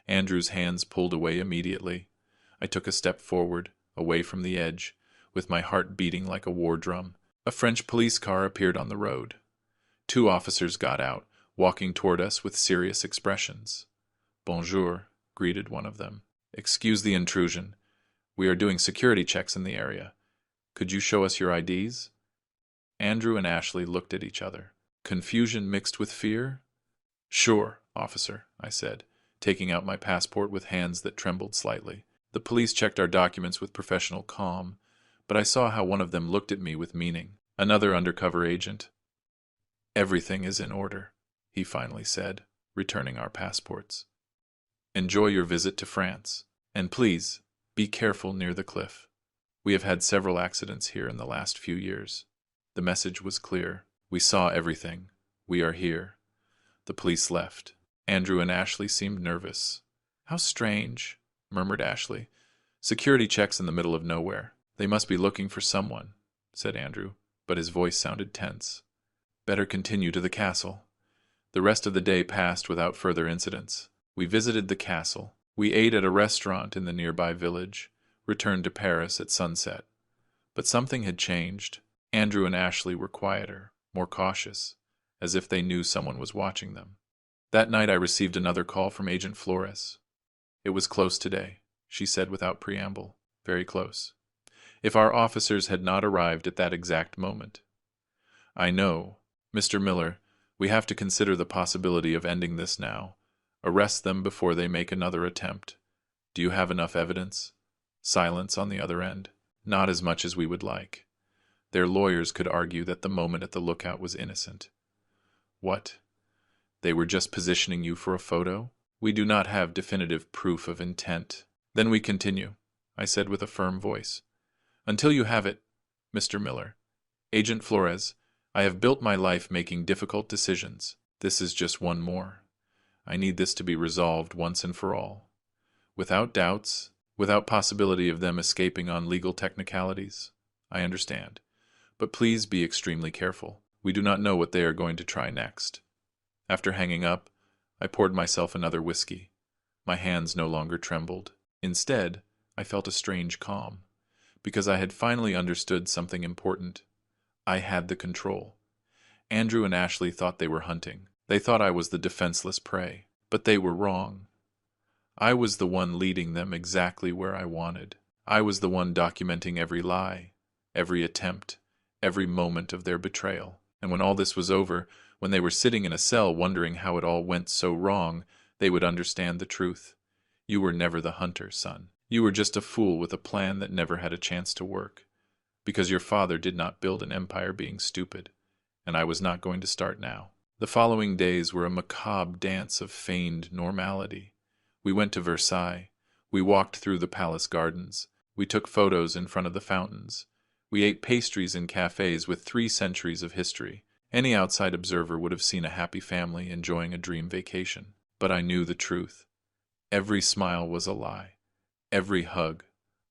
Andrew's hands pulled away immediately. I took a step forward, away from the edge, with my heart beating like a war drum. A French police car appeared on the road. 2 officers got out, walking toward us with serious expressions. "Bonjour," greeted one of them. "Excuse the intrusion. We are doing security checks in the area. Could you show us your IDs?" Andrew and Ashley looked at each other. Confusion mixed with fear? "Sure, officer," I said, taking out my passport with hands that trembled slightly. The police checked our documents with professional calm, but I saw how one of them looked at me with meaning. Another undercover agent. "Everything is in order," he finally said, returning our passports. "Enjoy your visit to France, and please, be careful near the cliff. We have had several accidents here in the last few years." The message was clear. We saw everything. We are here. The police left. Andrew and Ashley seemed nervous. "How strange," murmured Ashley. "Security checks in the middle of nowhere. They must be looking for someone," said Andrew, but his voice sounded tense. "Better continue to the castle." The rest of the day passed without further incidents. We visited the castle. We ate at a restaurant in the nearby village, returned to Paris at sunset. But something had changed. Andrew and Ashley were quieter, more cautious, as if they knew someone was watching them. That night I received another call from Agent Flores. "It was close today," she said without preamble. "Very close. If our officers had not arrived at that exact moment." I know. Mr. Miller, we have to consider the possibility of ending this now. Arrest them before they make another attempt. Do you have enough evidence? Silence on the other end. Not as much as we would like. Their lawyers could argue that the moment at the lookout was innocent. What? They were just positioning you for a photo? We do not have definitive proof of intent. Then we continue, I said with a firm voice. Until you have it, Mr. Miller. Agent Flores, I have built my life making difficult decisions. This is just one more. I need this to be resolved once and for all. Without doubts, without possibility of them escaping on legal technicalities. I understand. But please be extremely careful. We do not know what they are going to try next. After hanging up, I poured myself another whiskey. My hands no longer trembled. Instead, I felt a strange calm, because I had finally understood something important. I had the control. Andrew and Ashley thought they were hunting. They thought I was the defenseless prey. But they were wrong. I was the one leading them exactly where I wanted. I was the one documenting every lie, every attempt, every moment of their betrayal. And when all this was over, when they were sitting in a cell wondering how it all went so wrong, they would understand the truth. You were never the hunter, son. You were just a fool with a plan that never had a chance to work. Because your father did not build an empire being stupid, and I was not going to start now. The following days were a macabre dance of feigned normality. We went to Versailles. We walked through the palace gardens. We took photos in front of the fountains. We ate pastries in cafes with 3 centuries of history. Any outside observer would have seen a happy family enjoying a dream vacation. But I knew the truth. Every smile was a lie. Every hug,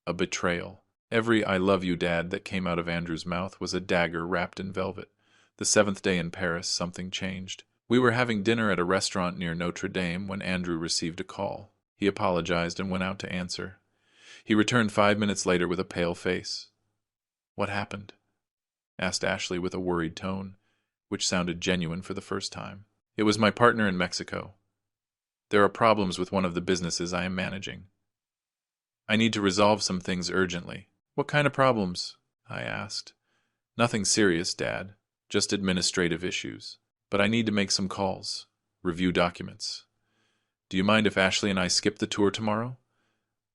a betrayal. Every "I love you, Dad" that came out of Andrew's mouth was a dagger wrapped in velvet. The 7th day in Paris, something changed. We were having dinner at a restaurant near Notre Dame when Andrew received a call. He apologized and went out to answer. He returned 5 minutes later with a pale face. "What happened?" asked Ashley with a worried tone, which sounded genuine for the first time. "It was my partner in Mexico. There are problems with one of the businesses I am managing. I need to resolve some things urgently." "What kind of problems?" I asked. "Nothing serious, Dad. Just administrative issues. But I need to make some calls, review documents. Do you mind if Ashley and I skip the tour tomorrow?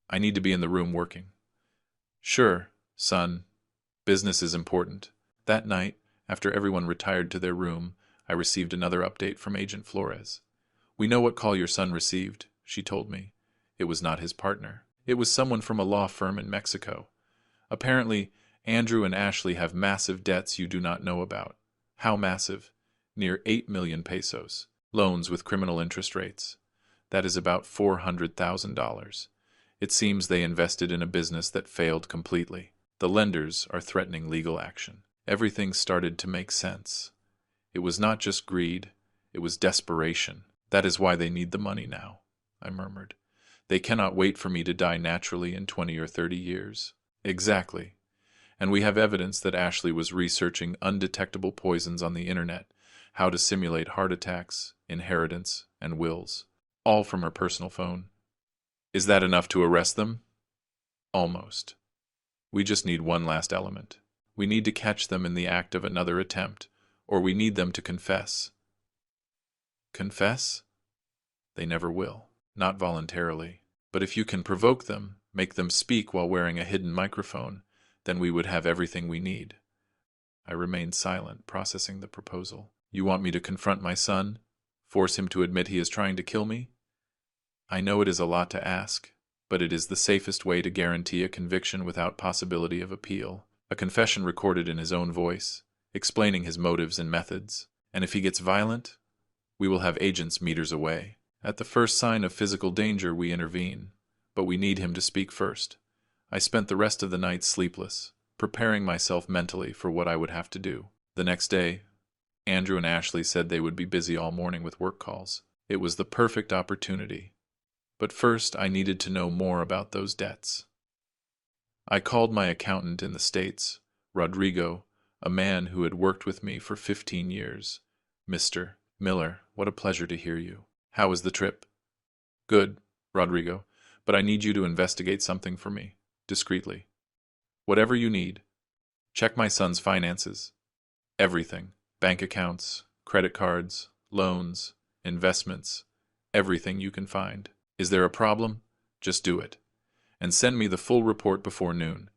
I need to be in the room working." "Sure, son. Business is important." That night, after everyone retired to their room, I received another update from Agent Flores. "We know what call your son received," she told me. It was not his partner. It was someone from a law firm in Mexico. Apparently, Andrew and Ashley have massive debts you do not know about. How massive? Near 8 million pesos. Loans with criminal interest rates. That is about $400,000. It seems they invested in a business that failed completely. The lenders are threatening legal action. Everything started to make sense. It was not just greed, it was desperation. "That is why they need the money now," I murmured. "They cannot wait for me to die naturally in 20 or 30 years. "Exactly. And we have evidence that Ashley was researching undetectable poisons on the internet, how to simulate heart attacks, inheritance, and wills, all from her personal phone. Is that enough to arrest them?" "Almost. We just need one last element. We need to catch them in the act of another attempt, or we need them to confess." "Confess?" "They never will. Not voluntarily. But if you can provoke them, make them speak while wearing a hidden microphone, then we would have everything we need." I remained silent, processing the proposal. "You want me to confront my son? Force him to admit he is trying to kill me?" "I know it is a lot to ask, but it is the safest way to guarantee a conviction without possibility of appeal. A confession recorded in his own voice, explaining his motives and methods. And if he gets violent, we will have agents meters away. At the first sign of physical danger, we intervene. But we need him to speak first." I spent the rest of the night sleepless, preparing myself mentally for what I would have to do. The next day, Andrew and Ashley said they would be busy all morning with work calls. It was the perfect opportunity. But first, I needed to know more about those debts. I called my accountant in the States, Rodrigo, a man who had worked with me for 15 years. "Mr. Miller, what a pleasure to hear you. How was the trip?" "Good, Rodrigo, but I need you to investigate something for me. Discreetly. Whatever you need. Check my son's finances. Everything. Bank accounts, credit cards, loans, investments, everything you can find. Is there a problem? Just do it. And send me the full report before noon.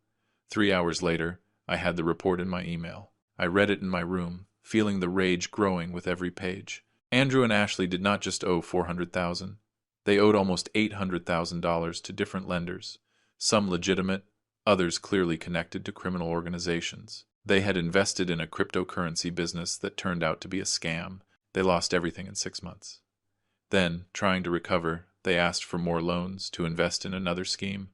3 hours later, I had the report in my email. I read it in my room, feeling the rage growing with every page. Andrew and Ashley did not just owe $400,000. They owed almost $800,000 to different lenders, some legitimate, others clearly connected to criminal organizations. They had invested in a cryptocurrency business that turned out to be a scam. They lost everything in 6 months. Then, trying to recover, they asked for more loans to invest in another scheme,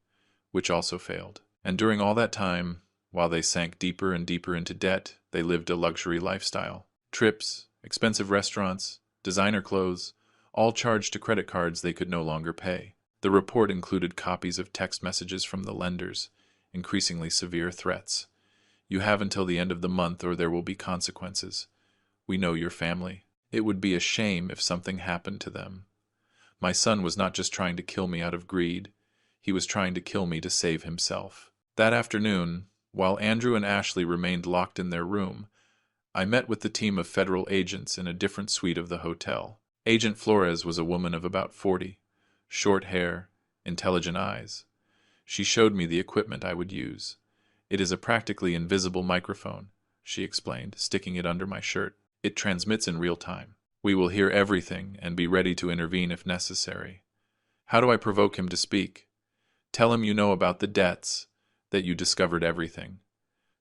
which also failed. And during all that time, while they sank deeper and deeper into debt, they lived a luxury lifestyle. Trips, expensive restaurants, designer clothes, all charged to credit cards they could no longer pay. The report included copies of text messages from the lenders, increasingly severe threats. You have until the end of the month or there will be consequences. We know your family. It would be a shame if something happened to them. My son was not just trying to kill me out of greed. He was trying to kill me to save himself. That afternoon, while Andrew and Ashley remained locked in their room, I met with the team of federal agents in a different suite of the hotel. Agent Flores was a woman of about 40, short hair, intelligent eyes. She showed me the equipment I would use. It is a practically invisible microphone, she explained, sticking it under my shirt. It transmits in real time. We will hear everything and be ready to intervene if necessary. How do I provoke him to speak? Tell him you know about the debts, that you discovered everything.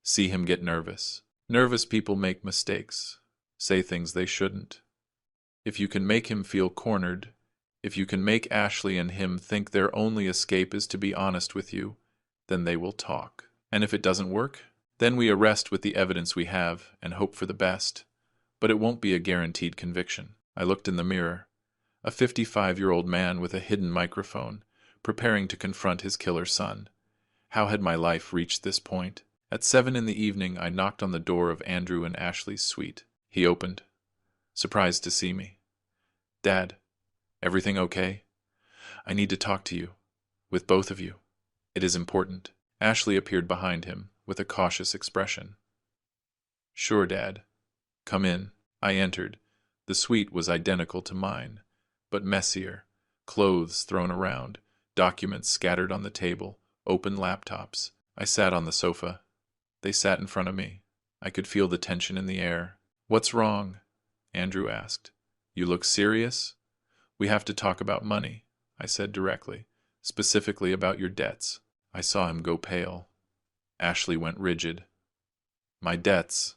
See him get nervous. Nervous people make mistakes, say things they shouldn't. If you can make him feel cornered, if you can make Ashley and him think their only escape is to be honest with you, then they will talk. And if it doesn't work, then we arrest with the evidence we have and hope for the best. But it won't be a guaranteed conviction. I looked in the mirror. A 55-year-old man with a hidden microphone, preparing to confront his killer son. How had my life reached this point? At 7 p.m, I knocked on the door of Andrew and Ashley's suite. He opened, surprised to see me. Dad, everything okay? I need to talk to you. With both of you. It is important. Ashley appeared behind him, with a cautious expression. Sure, Dad. Come in. I entered. The suite was identical to mine, but messier. Clothes thrown around, documents scattered on the table, open laptops. I sat on the sofa. They sat in front of me. I could feel the tension in the air. What's wrong? Andrew asked. You look serious? We have to talk about money, I said directly, specifically about your debts. I saw him go pale. Ashley went rigid. My debts.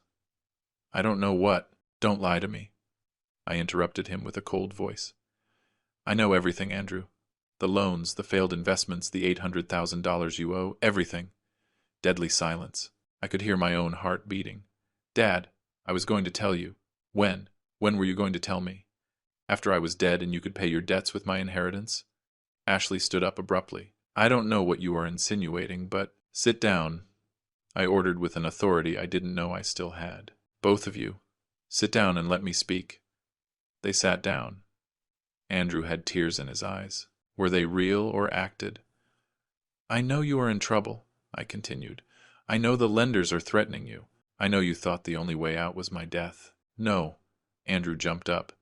I don't know what. Don't lie to me. I interrupted him with a cold voice. I know everything, Andrew. The loans, the failed investments, the $800,000 you owe, everything. Deadly silence. I could hear my own heart beating. Dad, I was going to tell you. When? When were you going to tell me? After I was dead and you could pay your debts with my inheritance? Ashley stood up abruptly. I don't know what you are insinuating, but sit down, I ordered with an authority I didn't know I still had. Both of you, sit down and let me speak. They sat down. Andrew had tears in his eyes. Were they real or acted? I know you are in trouble, I continued. I know the lenders are threatening you. I know you thought the only way out was my death. No, Andrew jumped up.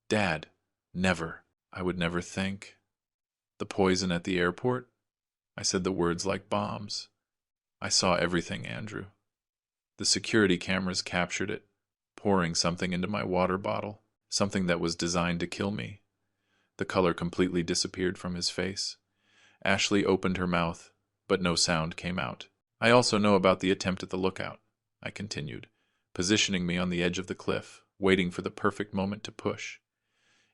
Dad, never. I would never think. The poison at the airport? I said the words like bombs. I saw everything, Andrew. The security cameras captured it, pouring something into my water bottle, something that was designed to kill me. The color completely disappeared from his face. Ashley opened her mouth, but no sound came out. I also know about the attempt at the lookout, I continued, positioning me on the edge of the cliff, waiting for the perfect moment to push.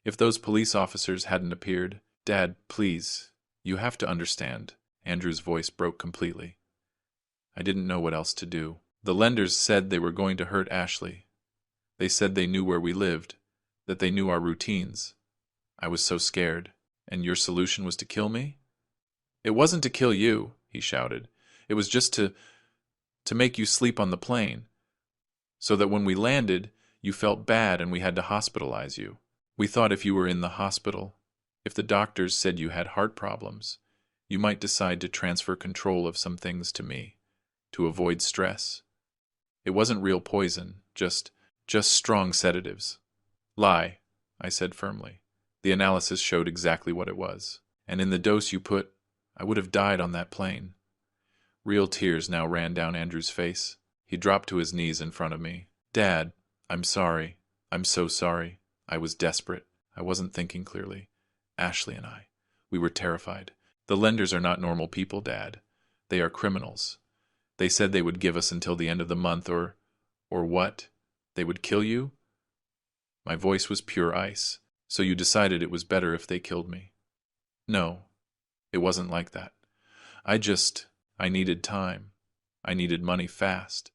If those police officers hadn't appeared, Dad, please, you have to understand. Andrew's voice broke completely. I didn't know what else to do. The lenders said they were going to hurt Ashley. They said they knew where we lived, that they knew our routines. I was so scared. And your solution was to kill me? It wasn't to kill you, he shouted. It was just to make you sleep on the plane, so that when we landed, you felt bad and we had to hospitalize you. We thought if you were in the hospital, if the doctors said you had heart problems, you might decide to transfer control of some things to me, to avoid stress. It wasn't real poison, just Just strong sedatives. Lie, I said firmly. The analysis showed exactly what it was. And in the dose you put, I would have died on that plane. Real tears now ran down Andrew's face. He dropped to his knees in front of me. Dad, I'm sorry. I'm so sorry. I was desperate. I wasn't thinking clearly. Ashley and I, we were terrified. The lenders are not normal people, Dad. They are criminals. They said they would give us until the end of the month, or what? They would kill you? My voice was pure ice. So you decided it was better if they killed me? No, it wasn't like that. I needed time. I needed money fast.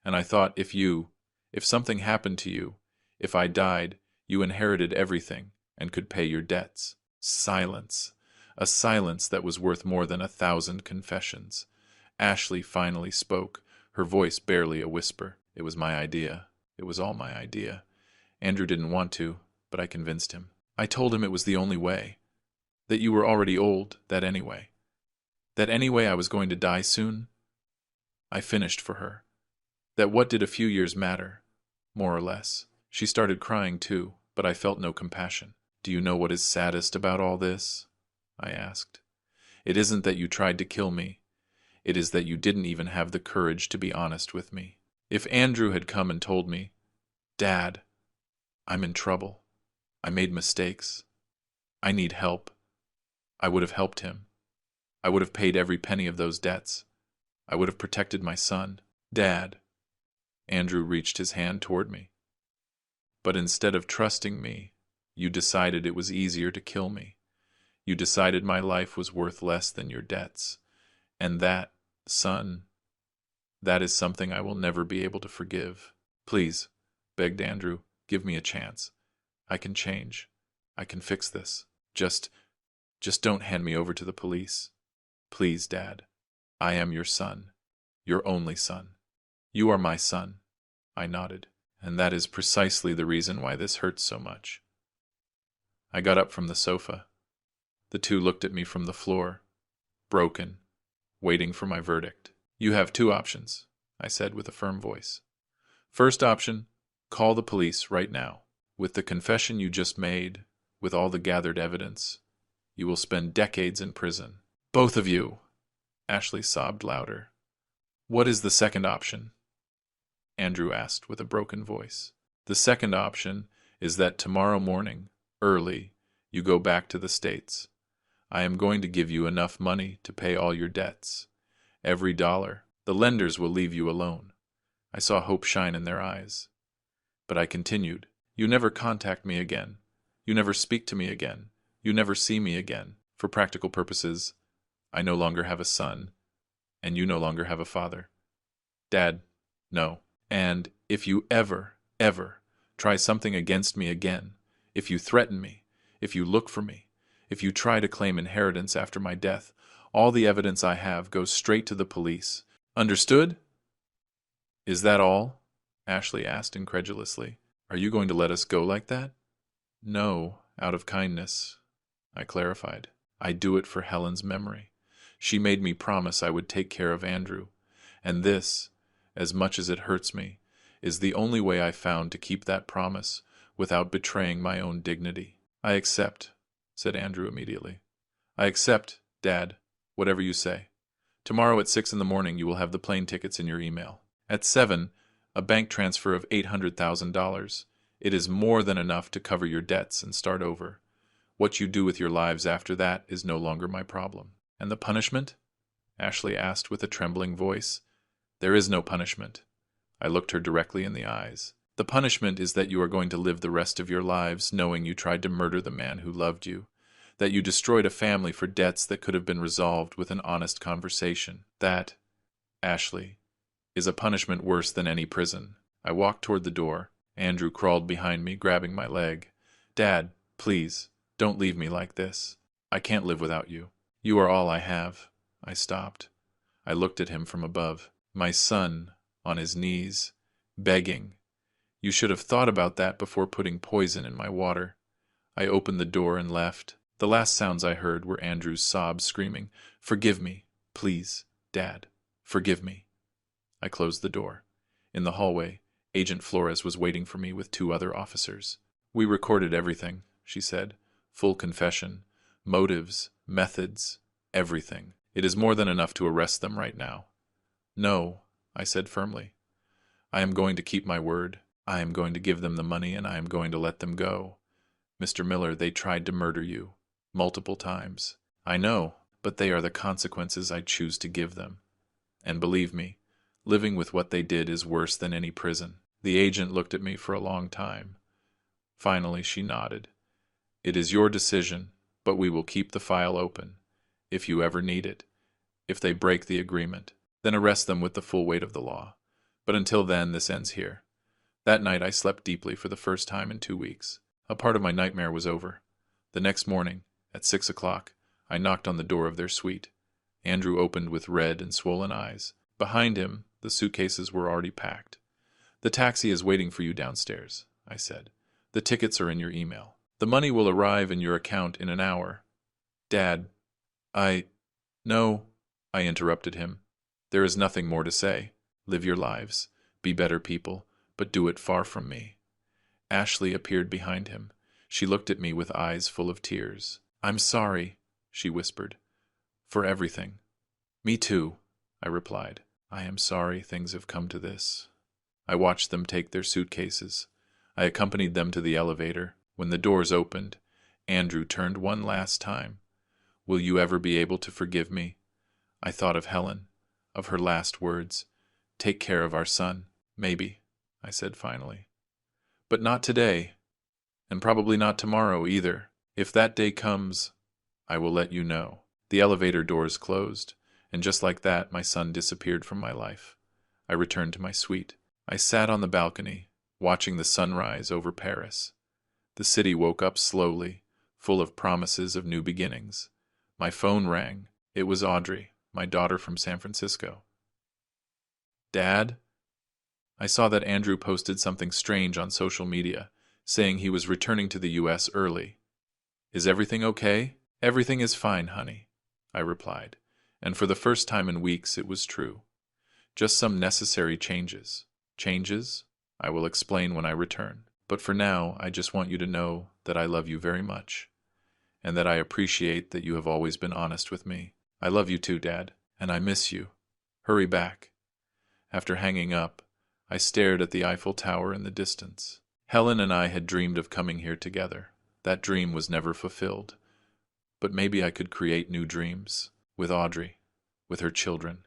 And I thought if something happened to you, if I died, you inherited everything and could pay your debts. Silence. A silence that was worth more than 1,000 confessions. Ashley finally spoke, her voice barely a whisper. It was my idea. It was all my idea. Andrew didn't want to, but I convinced him. I told him it was the only way. That you were already old, that anyway I was going to die soon. I finished for her. That what did a few years matter? More or less. She started crying too, but I felt no compassion. Do you know what is saddest about all this? I asked. It isn't that you tried to kill me. It is that you didn't even have the courage to be honest with me. If Andrew had come and told me, Dad, I'm in trouble. I made mistakes. I need help. I would have helped him. I would have paid every penny of those debts. I would have protected my son. Dad. Andrew reached his hand toward me. But instead of trusting me, you decided it was easier to kill me. You decided my life was worth less than your debts. And that, son, that is something I will never be able to forgive. Please, begged Andrew, give me a chance. I can change. I can fix this. Just don't hand me over to the police. Please, Dad. I am your son. Your only son. You are my son. I nodded. And that is precisely the reason why this hurts so much. I got up from the sofa. The two looked at me from the floor, broken, waiting for my verdict. You have two options, I said with a firm voice. First option, call the police right now. With the confession you just made, with all the gathered evidence, you will spend decades in prison. Both of you! Ashley sobbed louder. What is the second option? Andrew asked with a broken voice. The second option is that tomorrow morning, early, you go back to the States. I am going to give you enough money to pay all your debts. Every dollar. The lenders will leave you alone. I saw hope shine in their eyes. But I continued. You never contact me again. You never speak to me again. You never see me again. For practical purposes, I no longer have a son, and you no longer have a father. Dad, no. And if you ever try something against me again, if you threaten me, if you look for me, if you try to claim inheritance after my death, all the evidence I have goes straight to the police. Understood? Is that all? Ashley asked incredulously. Are you going to let us go like that? No, out of kindness, I clarified. I do it for Helen's memory. She made me promise I would take care of Andrew, and this, as much as it hurts me, is the only way I found to keep that promise without betraying my own dignity. I accept, said Andrew immediately. I accept, Dad, whatever you say. Tomorrow at 6 in the morning you will have the plane tickets in your email. At 7, a bank transfer of $800,000. It is more than enough to cover your debts and start over. What you do with your lives after that is no longer my problem. And the punishment? Ashley asked with a trembling voice. There is no punishment. I looked her directly in the eyes. The punishment is that you are going to live the rest of your lives knowing you tried to murder the man who loved you, that you destroyed a family for debts that could have been resolved with an honest conversation. That, Ashley, is a punishment worse than any prison. I walked toward the door. Andrew crawled behind me, grabbing my leg. Dad, please, don't leave me like this. I can't live without you. You are all I have. I stopped. I looked at him from above. My son, on his knees, begging. You should have thought about that before putting poison in my water. I opened the door and left. The last sounds I heard were Andrew's sobs screaming, Forgive me, please, Dad, forgive me. I closed the door. In the hallway, Agent Flores was waiting for me with 2 other officers. We recorded everything, she said. Full confession, motives, methods, everything. It is more than enough to arrest them right now. No, I said firmly. I am going to keep my word. I am going to give them the money and I am going to let them go. Mr. Miller, they tried to murder you. Multiple times. I know, but they are the consequences I choose to give them. And believe me, living with what they did is worse than any prison. The agent looked at me for a long time. Finally, she nodded. It is your decision, but we will keep the file open. If you ever need it. If they break the agreement, then arrest them with the full weight of the law. But until then, this ends here. That night I slept deeply for the first time in 2 weeks. A part of my nightmare was over. The next morning, at 6 o'clock, I knocked on the door of their suite. Andrew opened with red and swollen eyes. Behind him, the suitcases were already packed. The taxi is waiting for you downstairs, I said. The tickets are in your email. The money will arrive in your account in an hour. Dad, No, I interrupted him. There is nothing more to say. Live your lives. Be better people, but do it far from me. Ashley appeared behind him. She looked at me with eyes full of tears. I'm sorry, she whispered, for everything. Me too, I replied. I am sorry things have come to this. I watched them take their suitcases. I accompanied them to the elevator. When the doors opened, Andrew turned one last time. Will you ever be able to forgive me? I thought of Helen, of her last words. Take care of our son. Maybe, I said finally. But not today, and probably not tomorrow either. If that day comes, I will let you know. The elevator doors closed, and just like that, my son disappeared from my life. I returned to my suite. I sat on the balcony, watching the sunrise over Paris. The city woke up slowly, full of promises of new beginnings. My phone rang. It was Audrey, my daughter from San Francisco. Dad? I saw that Andrew posted something strange on social media, saying he was returning to the U.S. early. Is everything okay? Everything is fine, honey, I replied, and for the first time in weeks it was true. Just some necessary changes. Changes? I will explain when I return. But for now, I just want you to know that I love you very much, and that I appreciate that you have always been honest with me. I love you too, Dad, and I miss you. Hurry back. After hanging up, I stared at the Eiffel Tower in the distance. Helen and I had dreamed of coming here together. That dream was never fulfilled. But maybe I could create new dreams, with Audrey, with her children,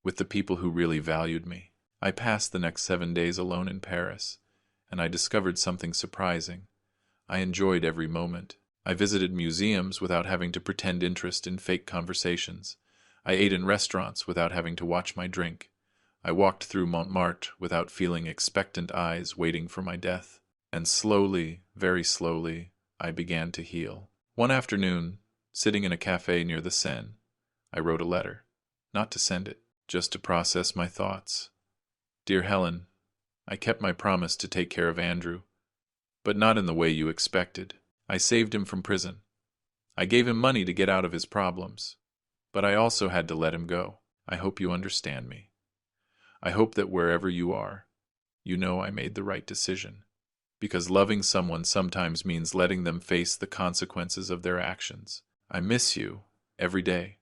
with the people who really valued me. I passed the next 7 days alone in Paris, and I discovered something surprising. I enjoyed every moment. I visited museums without having to pretend interest in fake conversations. I ate in restaurants without having to watch my drink. I walked through Montmartre without feeling expectant eyes waiting for my death. And slowly, very slowly, I began to heal. One afternoon, sitting in a cafe near the Seine, I wrote a letter. Not to send it, just to process my thoughts. Dear Helen, I kept my promise to take care of Andrew, but not in the way you expected. I saved him from prison. I gave him money to get out of his problems, but I also had to let him go. I hope you understand me. I hope that wherever you are, you know I made the right decision, because loving someone sometimes means letting them face the consequences of their actions. I miss you every day,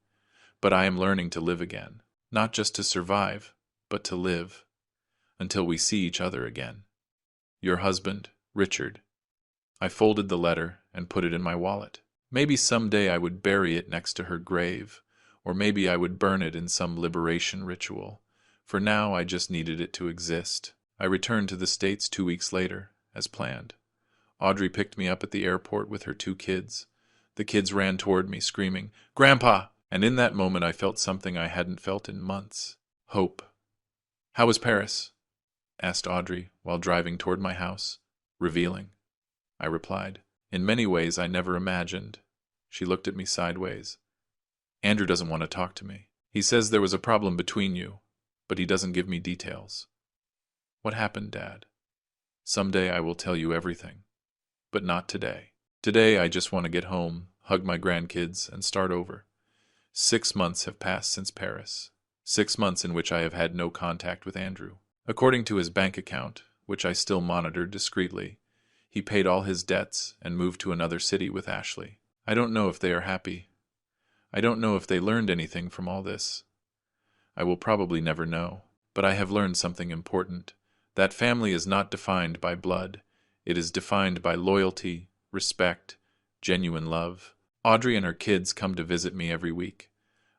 but I am learning to live again, not just to survive, but to live, until we see each other again. Your husband, Richard. I folded the letter and put it in my wallet. Maybe someday I would bury it next to her grave, or maybe I would burn it in some liberation ritual. For now, I just needed it to exist. I returned to the States 2 weeks later, as planned. Audrey picked me up at the airport with her 2 kids. The kids ran toward me, screaming, "Grandpa!" And in that moment I felt something I hadn't felt in months. Hope. "How was Paris?" asked Audrey while driving toward my house. "Revealing," I replied. "In many ways I never imagined." She looked at me sideways. "Andrew doesn't want to talk to me. He says there was a problem between you, but he doesn't give me details." "What happened, Dad?" "Someday I will tell you everything, but not today. Today I just want to get home, hug my grandkids, and start over. 6 months have passed since Paris. 6 months in which I have had no contact with Andrew. According to his bank account, which I still monitored discreetly, he paid all his debts and moved to another city with Ashley. I don't know if they are happy. I don't know if they learned anything from all this. I will probably never know. But I have learned something important. That family is not defined by blood. It is defined by loyalty, respect, genuine love. Audrey and her kids come to visit me every week.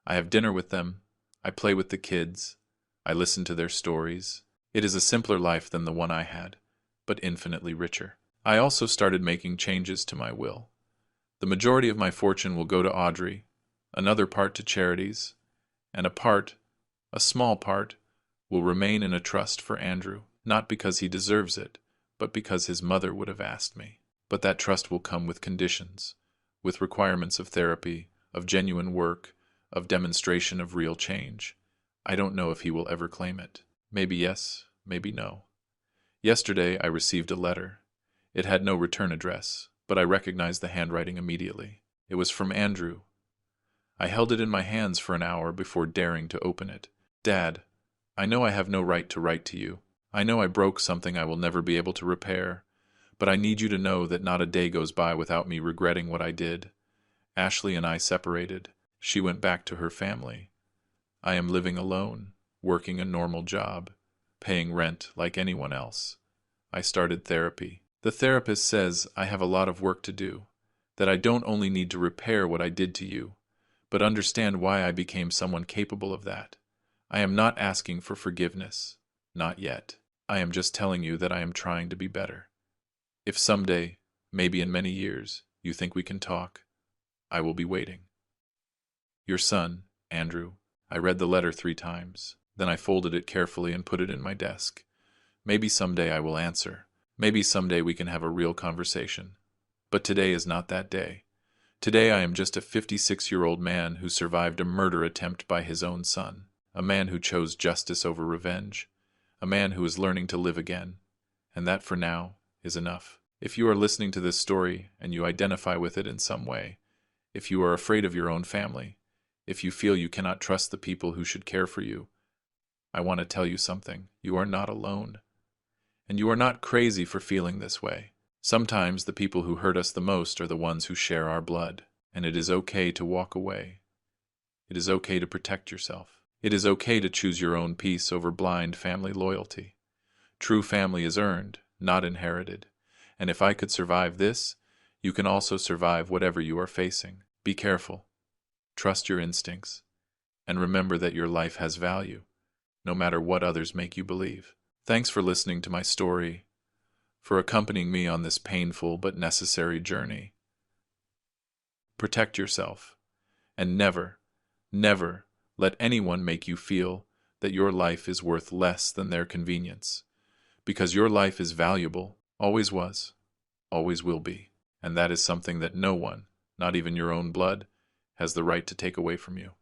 I have dinner with them. I play with the kids. I listen to their stories. It is a simpler life than the one I had, but infinitely richer. I also started making changes to my will. The majority of my fortune will go to Audrey, another part to charities, and a small part, will remain in a trust for Andrew, not because he deserves it, but because his mother would have asked me. But that trust will come with conditions, with requirements of therapy, of genuine work, of demonstration of real change. I don't know if he will ever claim it. Maybe yes, maybe no. Yesterday I received a letter. It had no return address, but I recognized the handwriting immediately. It was from Andrew. I held it in my hands for an hour before daring to open it. Dad, I know I have no right to write to you. I know I broke something I will never be able to repair, but I need you to know that not a day goes by without me regretting what I did. Ashley and I separated. She went back to her family. I am living alone, working a normal job, paying rent like anyone else. I started therapy. The therapist says I have a lot of work to do, that I don't only need to repair what I did to you, but understand why I became someone capable of that. I am not asking for forgiveness. Not yet. I am just telling you that I am trying to be better. If someday, maybe in many years, you think we can talk, I will be waiting. Your son, Andrew. I read the letter 3 times. Then I folded it carefully and put it in my desk. Maybe someday I will answer. Maybe someday we can have a real conversation. But today is not that day. Today I am just a 56-year-old man who survived a murder attempt by his own son. A man who chose justice over revenge. A man who is learning to live again. And that, for now, is enough. If you are listening to this story and you identify with it in some way, if you are afraid of your own family, if you feel you cannot trust the people who should care for you, I want to tell you something. You are not alone. And you are not crazy for feeling this way. Sometimes the people who hurt us the most are the ones who share our blood, and it is okay to walk away. It is okay to protect yourself. It is okay to choose your own peace over blind family loyalty. True family is earned, not inherited. And if I could survive this, you can also survive whatever you are facing. Be careful. Trust your instincts. And remember that your life has value, no matter what others make you believe. Thanks for listening to my story, for accompanying me on this painful but necessary journey. Protect yourself, and never, never let anyone make you feel that your life is worth less than their convenience, because your life is valuable, always was, always will be, and that is something that no one, not even your own blood, has the right to take away from you.